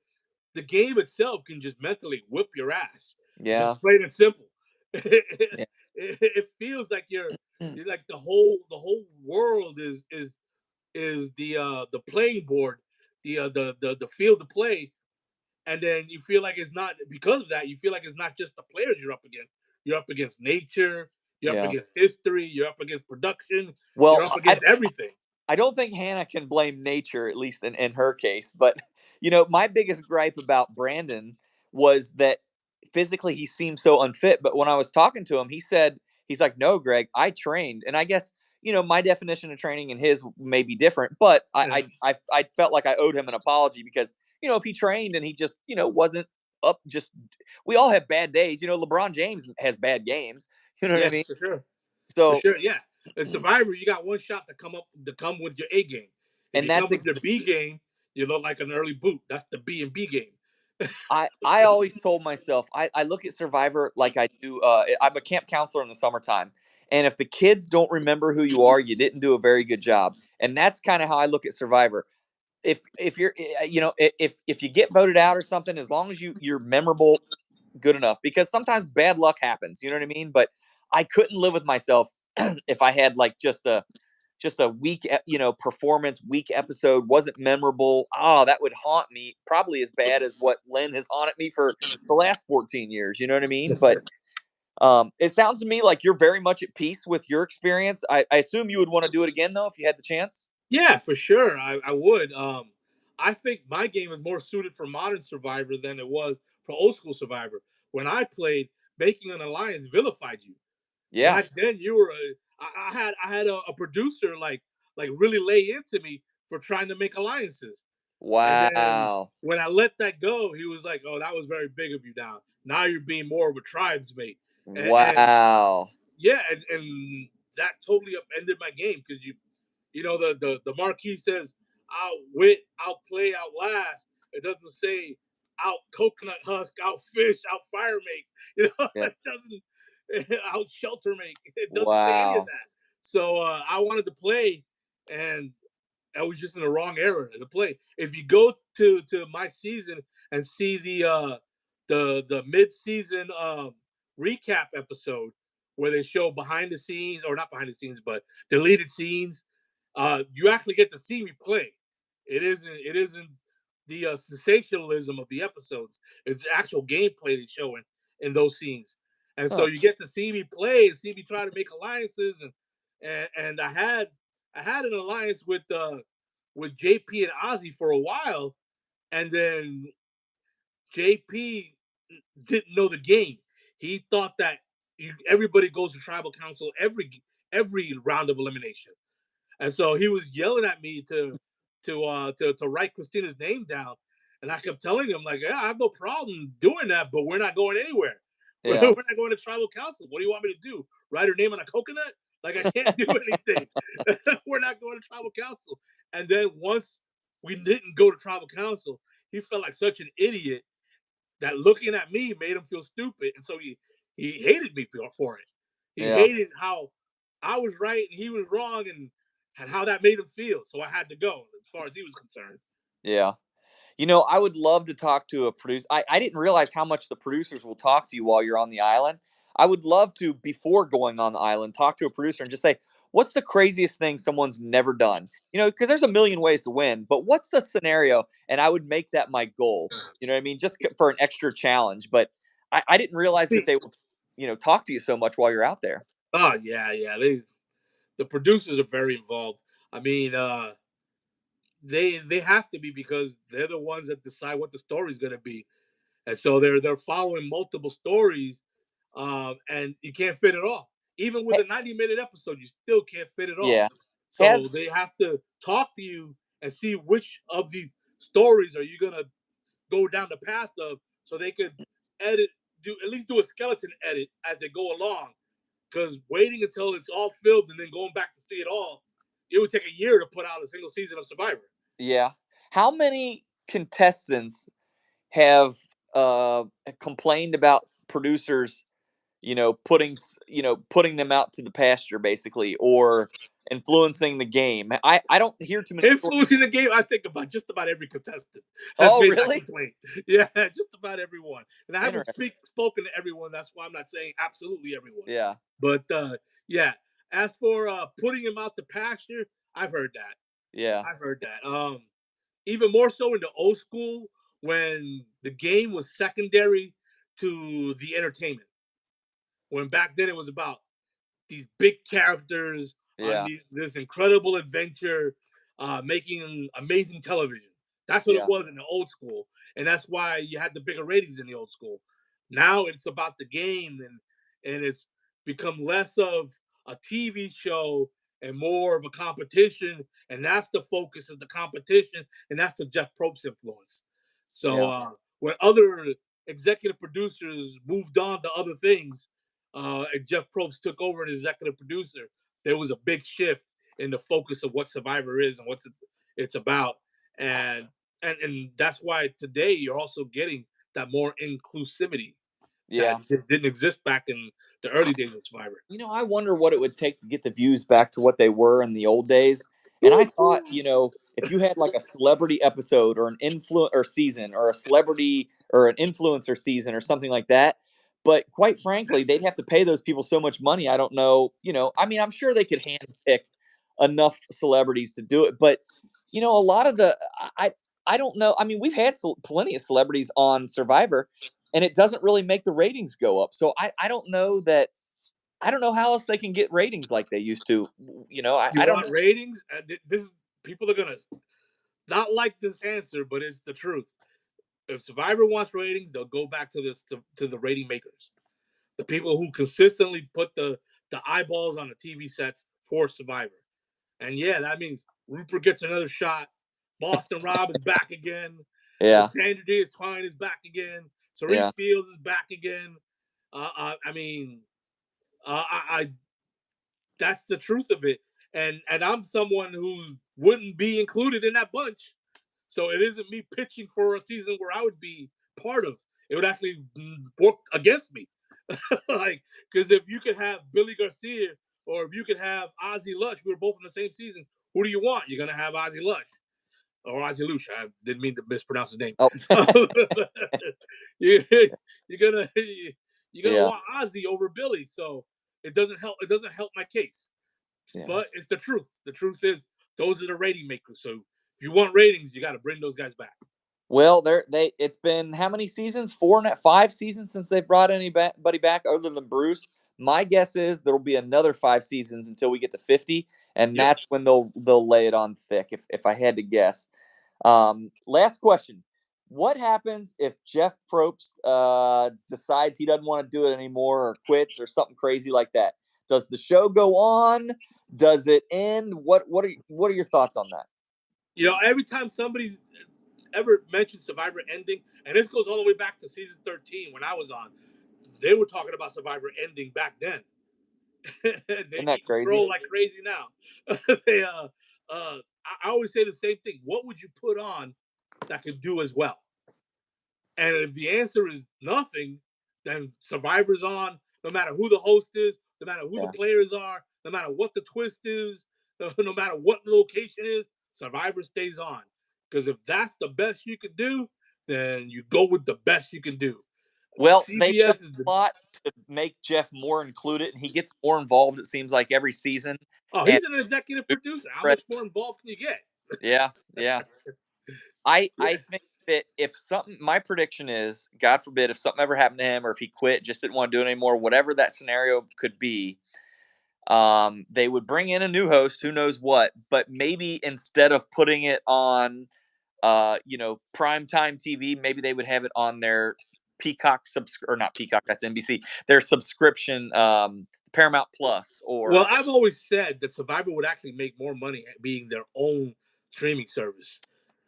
[SPEAKER 2] the game itself can just mentally whip your ass,
[SPEAKER 1] Yeah.
[SPEAKER 2] just plain and simple.
[SPEAKER 1] Yeah.
[SPEAKER 2] It feels like you're like the whole world is the playing board, the field to play, and then you feel like it's not because of that. You feel like it's not just the players you're up against. You're up against nature. You're up
[SPEAKER 1] Yeah.
[SPEAKER 2] against history. You're up against production. You're
[SPEAKER 1] Well,
[SPEAKER 2] up against everything.
[SPEAKER 1] I don't think Hannah can blame nature, at least in her case. But my biggest gripe about Brandon was that physically he seemed so unfit. But when I was talking to him, he's like, "No, Greg, I trained." And I guess my definition of training and his may be different. But I felt like I owed him an apology because if he trained and he just wasn't up, just we all have bad days. LeBron James has bad games. You know what I
[SPEAKER 2] Yes,
[SPEAKER 1] mean?
[SPEAKER 2] for sure, for
[SPEAKER 1] So
[SPEAKER 2] sure. Yeah, in Survivor, you got one shot to come with your A game. If
[SPEAKER 1] and
[SPEAKER 2] you come
[SPEAKER 1] that's
[SPEAKER 2] with your B game, you look like an early boot. That's the B and B game.
[SPEAKER 1] I always told myself I look at Survivor like I do. I'm a camp counselor in the summertime, and if the kids don't remember who you are, you didn't do a very good job. And that's kind of how I look at Survivor. If you're if you get voted out or something, as long as you're memorable, good enough. Because sometimes bad luck happens. You know what I mean? But I couldn't live with myself if I had like just a weak, performance, weak episode wasn't memorable. Oh, that would haunt me probably as bad as what Lynn has haunted me for the last 14 years. You know what I mean? But it sounds to me like you're very much at peace with your experience. I assume you would want to do it again though if you had the chance.
[SPEAKER 2] Yeah, for sure. I would. I think my game is more suited for modern Survivor than it was for old school Survivor. When I played, making an alliance vilified you.
[SPEAKER 1] Yeah.
[SPEAKER 2] Back then, you were I had a producer like really lay into me for trying to make alliances, and then
[SPEAKER 1] Wow.
[SPEAKER 2] when I let that go, he was like, "Oh, that was very big of you. Now you're being more of a tribesmate," and
[SPEAKER 1] Wow.
[SPEAKER 2] yeah, and that totally upended my game because the marquee says outwit, outplay, outlast. It doesn't say out coconut husk, out fish, out fire make.
[SPEAKER 1] Yeah.
[SPEAKER 2] It doesn't out shelter make. It doesn't say any of
[SPEAKER 1] Wow.
[SPEAKER 2] that. So I wanted to play, and I was just in the wrong era to play. If you go to my season and see the mid season recap episode where they show behind the scenes, or not behind the scenes, but deleted scenes, you actually get to see me play. It isn't the sensationalism of the episodes. It's the actual gameplay they show in those scenes, and so
[SPEAKER 1] Huh.
[SPEAKER 2] you get to see me play and see me try to make alliances, and I had an alliance with JP and Ozzy for a while, and then JP didn't know the game. He thought that everybody goes to tribal council every round of elimination. And so he was yelling at me to write Christina's name down. And I kept telling him, like, yeah, I have no problem doing that, but we're not going anywhere. We're
[SPEAKER 1] Yeah.
[SPEAKER 2] not going to tribal council. What do you want me to do? Write her name on a coconut? Like, I can't do anything. We're not going to tribal council. And then once we didn't go to tribal council, he felt like such an idiot that looking at me made him feel stupid. And so he hated me for it. He
[SPEAKER 1] Yeah.
[SPEAKER 2] hated how I was right and he was wrong, and how that made him feel. So I had to go as far as he was concerned.
[SPEAKER 1] Yeah. I would love to talk to a producer. I didn't realize how much the producers will talk to you while you're on the island. I would love to, before going on the island, talk to a producer and just say, what's the craziest thing someone's never done? Because there's a million ways to win, but what's the scenario? And I would make that my goal. You know what I mean? Just for an extra challenge. But I didn't realize that
[SPEAKER 2] See,
[SPEAKER 1] they would, talk to you so much while you're out there.
[SPEAKER 2] oh yeah. The producers are very involved. I mean, they have to be because they're the ones that decide what the story's gonna be. And so they're following multiple stories, and you can't fit it all. Even with
[SPEAKER 1] Hey,
[SPEAKER 2] a 90-minute episode, you still can't fit it all.
[SPEAKER 1] yeah.
[SPEAKER 2] So
[SPEAKER 1] Has
[SPEAKER 2] they have to talk to you and see which of these stories are you gonna go down the path of, so they could edit, do at least do a skeleton edit as they go along. Because waiting until it's all filled and then going back to see it all, it would take a year to put out a single season of Survivor.
[SPEAKER 1] Yeah. How many contestants have uh complained about producers, putting them out to the pasture basically, or influencing the game? I don't hear too many stories.
[SPEAKER 2] Influencing the game, I think about just about every contestant has
[SPEAKER 1] Oh,
[SPEAKER 2] made that
[SPEAKER 1] really?
[SPEAKER 2] complaint. Yeah, just about everyone. And I haven't
[SPEAKER 1] Interesting.
[SPEAKER 2] spoken to everyone. That's why I'm not saying absolutely everyone.
[SPEAKER 1] Yeah.
[SPEAKER 2] But yeah, as for putting him out to pasture, I've heard that.
[SPEAKER 1] Yeah.
[SPEAKER 2] I've heard that. Even more so in the old school when the game was secondary to the entertainment. When back then it was about these big characters on
[SPEAKER 1] Yeah.
[SPEAKER 2] this incredible adventure, making amazing television. That's what it
[SPEAKER 1] Yeah.
[SPEAKER 2] was in the old school, and that's why you had the bigger ratings in the old school. Now it's about the game, and it's become less of a TV show and more of a competition, and that's the focus of the competition, and that's the Jeff Probst influence. So
[SPEAKER 1] Yeah.
[SPEAKER 2] when other executive producers moved on to other things, and Jeff Probst took over as executive producer, there was a big shift in the focus of what Survivor is and it's about, and and that's why today you're also getting that more inclusivity that
[SPEAKER 1] Yeah.
[SPEAKER 2] didn't exist back in the early days of Survivor.
[SPEAKER 1] I wonder what it would take to get the views back to what they were in the old days. And I thought, if you had like a celebrity episode or an influ or season or a celebrity or an influencer season or something like that, but quite frankly, they'd have to pay those people so much money. I don't know, I mean, I'm sure they could hand pick enough celebrities to do it, but a lot of the I don't know. I mean, we've had plenty of celebrities on Survivor, and it doesn't really make the ratings go up. So I don't know that I don't know how else they can get ratings like they used to.
[SPEAKER 2] You
[SPEAKER 1] I don't
[SPEAKER 2] want
[SPEAKER 1] know.
[SPEAKER 2] ratings? This People are gonna not like this answer, but it's the truth. if Survivor wants ratings, they'll go back to this to the rating makers, the people who consistently put the eyeballs on the TV sets for Survivor. And yeah, that means Rupert gets another shot. Boston Rob is back again.
[SPEAKER 1] Yeah.
[SPEAKER 2] Cassandra Day Twine is back again. Serene
[SPEAKER 1] Yeah.
[SPEAKER 2] Fields is back again. I mean, I that's the truth of it. And I'm someone who wouldn't be included in that bunch. So it isn't me pitching for a season where I would be part of. It would actually work against me. Like, because if you could have Billy Garcia or if you could have Ozzy Lush, we were both in the same season. Who do you want? You're gonna have Ozzy Lush or Ozzy Lush. I didn't mean to mispronounce his name.
[SPEAKER 1] Oh.
[SPEAKER 2] you, you're gonna you're gonna
[SPEAKER 1] Yeah.
[SPEAKER 2] want Ozzy over Billy. So it doesn't help. It doesn't help my case.
[SPEAKER 1] Yeah.
[SPEAKER 2] But it's the truth. The truth is those are the rating makers. So if you want ratings, you got to bring those guys back.
[SPEAKER 1] Well, it's been how many seasons? 5 seasons since they brought anybody back other than Bruce. My guess is there'll be another 5 seasons until we get to 50, and
[SPEAKER 2] Yep.
[SPEAKER 1] that's when they'll lay it on thick. If I had to guess. Last question: what happens if Jeff Probst decides he doesn't want to do it anymore, or quits, or something crazy like that? Does the show go on? Does it end? What are your thoughts on that?
[SPEAKER 2] You know, every time somebody's ever mentioned Survivor ending, and this goes all the way back to season 13 when I was on, they were talking about Survivor ending back then. They're
[SPEAKER 1] Isn't that
[SPEAKER 2] eating
[SPEAKER 1] crazy?
[SPEAKER 2] crow like crazy now. they, I always say the same thing. What would you put on that could do as well? And if the answer is nothing, then Survivor's on, no matter who the host is, no matter who the
[SPEAKER 1] Yeah.
[SPEAKER 2] players are, no matter what the twist is, no matter what the location is, Survivor stays on. Because if that's the best you can do, then you go with the best you can do.
[SPEAKER 1] Well, they've done
[SPEAKER 2] CBS is
[SPEAKER 1] a lot to make Jeff more included, and he gets more involved. It seems like every season, and
[SPEAKER 2] he's an executive producer. How much more involved can you get?
[SPEAKER 1] yeah, yeah. I
[SPEAKER 2] Yeah.
[SPEAKER 1] think that if something, my prediction is, God forbid, if something ever happened to him, or if he quit, just didn't want to do it anymore, whatever that scenario could be, they would bring in a new host, who knows what, but maybe instead of putting it on, primetime TV, maybe they would have it on their Peacock or not Peacock, that's NBC, their subscription, Paramount Plus,
[SPEAKER 2] Well,
[SPEAKER 1] or
[SPEAKER 2] I've always said that Survivor would actually make more money at being their own streaming service.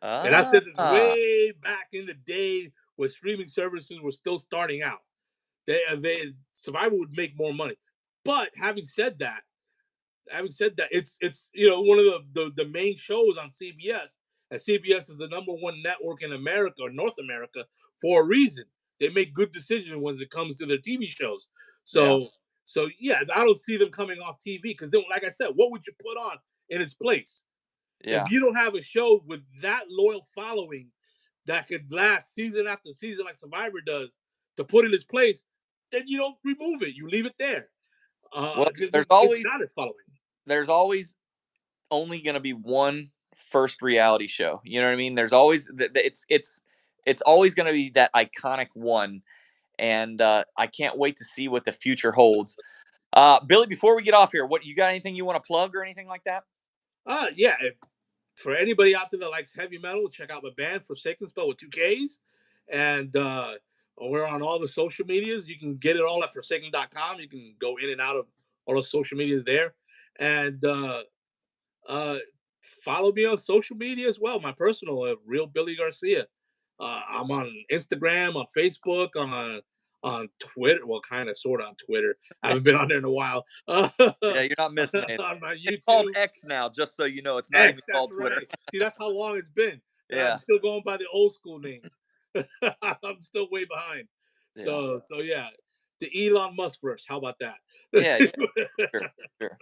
[SPEAKER 2] And I said this
[SPEAKER 1] ah,
[SPEAKER 2] way back in the day when streaming services were still starting out. They Survivor would make more money. But having said that, it's one of the main shows on CBS, and CBS is the number one network in America or North America for a reason. They make good decisions when it comes to their TV shows.
[SPEAKER 1] yeah,
[SPEAKER 2] So yeah, I don't see them coming off TV because then, like I said, what would you put on in its place?
[SPEAKER 1] yeah,
[SPEAKER 2] If you don't have a show with that loyal following that could last season after season like Survivor does to put in its place, then you don't remove it. You leave it there
[SPEAKER 1] well,
[SPEAKER 2] because
[SPEAKER 1] there's
[SPEAKER 2] it's
[SPEAKER 1] always
[SPEAKER 2] got its following.
[SPEAKER 1] there's always only going to be one first reality show. You know what I mean? There's always it's always going to be that iconic one, and I can't wait to see what the future holds. Billy, before we get off here, what you got? Anything you want to plug or anything like that?
[SPEAKER 2] Yeah. For anybody out there that likes heavy metal, check out my band Forsaken, spelled with two K's. And we're on all the social medias. You can get it all at forsaken.com. You can go in and out of all the social medias there. And uh, follow me on social media as well. My personal, Real Billy Garcia. I'm on Instagram, on Facebook, on Twitter. Well, kind of, sort of on Twitter. I haven't been on there in a while. on
[SPEAKER 1] Yeah, you're not missing it.
[SPEAKER 2] my
[SPEAKER 1] It's called
[SPEAKER 2] YouTube.
[SPEAKER 1] X now, just so you know. It's not even
[SPEAKER 2] X, that's
[SPEAKER 1] called Twitter.
[SPEAKER 2] right. See, that's how long it's been. And I'm
[SPEAKER 1] Yeah,
[SPEAKER 2] still going by the old school name. I'm still way behind.
[SPEAKER 1] yeah,
[SPEAKER 2] So yeah. The Elon Musk verse. How about that?
[SPEAKER 1] yeah, yeah. Sure, sure.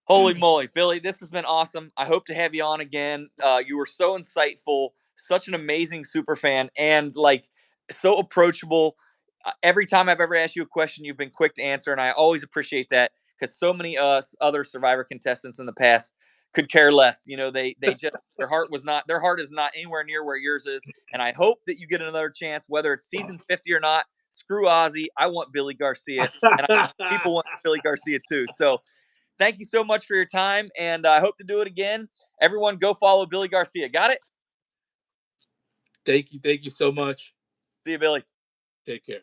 [SPEAKER 1] Holy moly, Billy, this has been awesome. I hope to have you on again. You were so insightful, such an amazing super fan, and like so approachable. Every time I've ever asked you a question, you've been quick to answer, and I always appreciate that because so many other Survivor contestants in the past could care less. You know, they just their heart is not anywhere near where yours is, and I hope that you get another chance, whether it's season 50 or not. Screw Ozzy, I want Billy Garcia, and I know people want Billy Garcia too. So thank you so much for your time, and I hope to do it again. Everyone, go follow Billy Garcia. Got it?
[SPEAKER 2] Thank you so much.
[SPEAKER 1] See you, Billy.
[SPEAKER 2] Take care.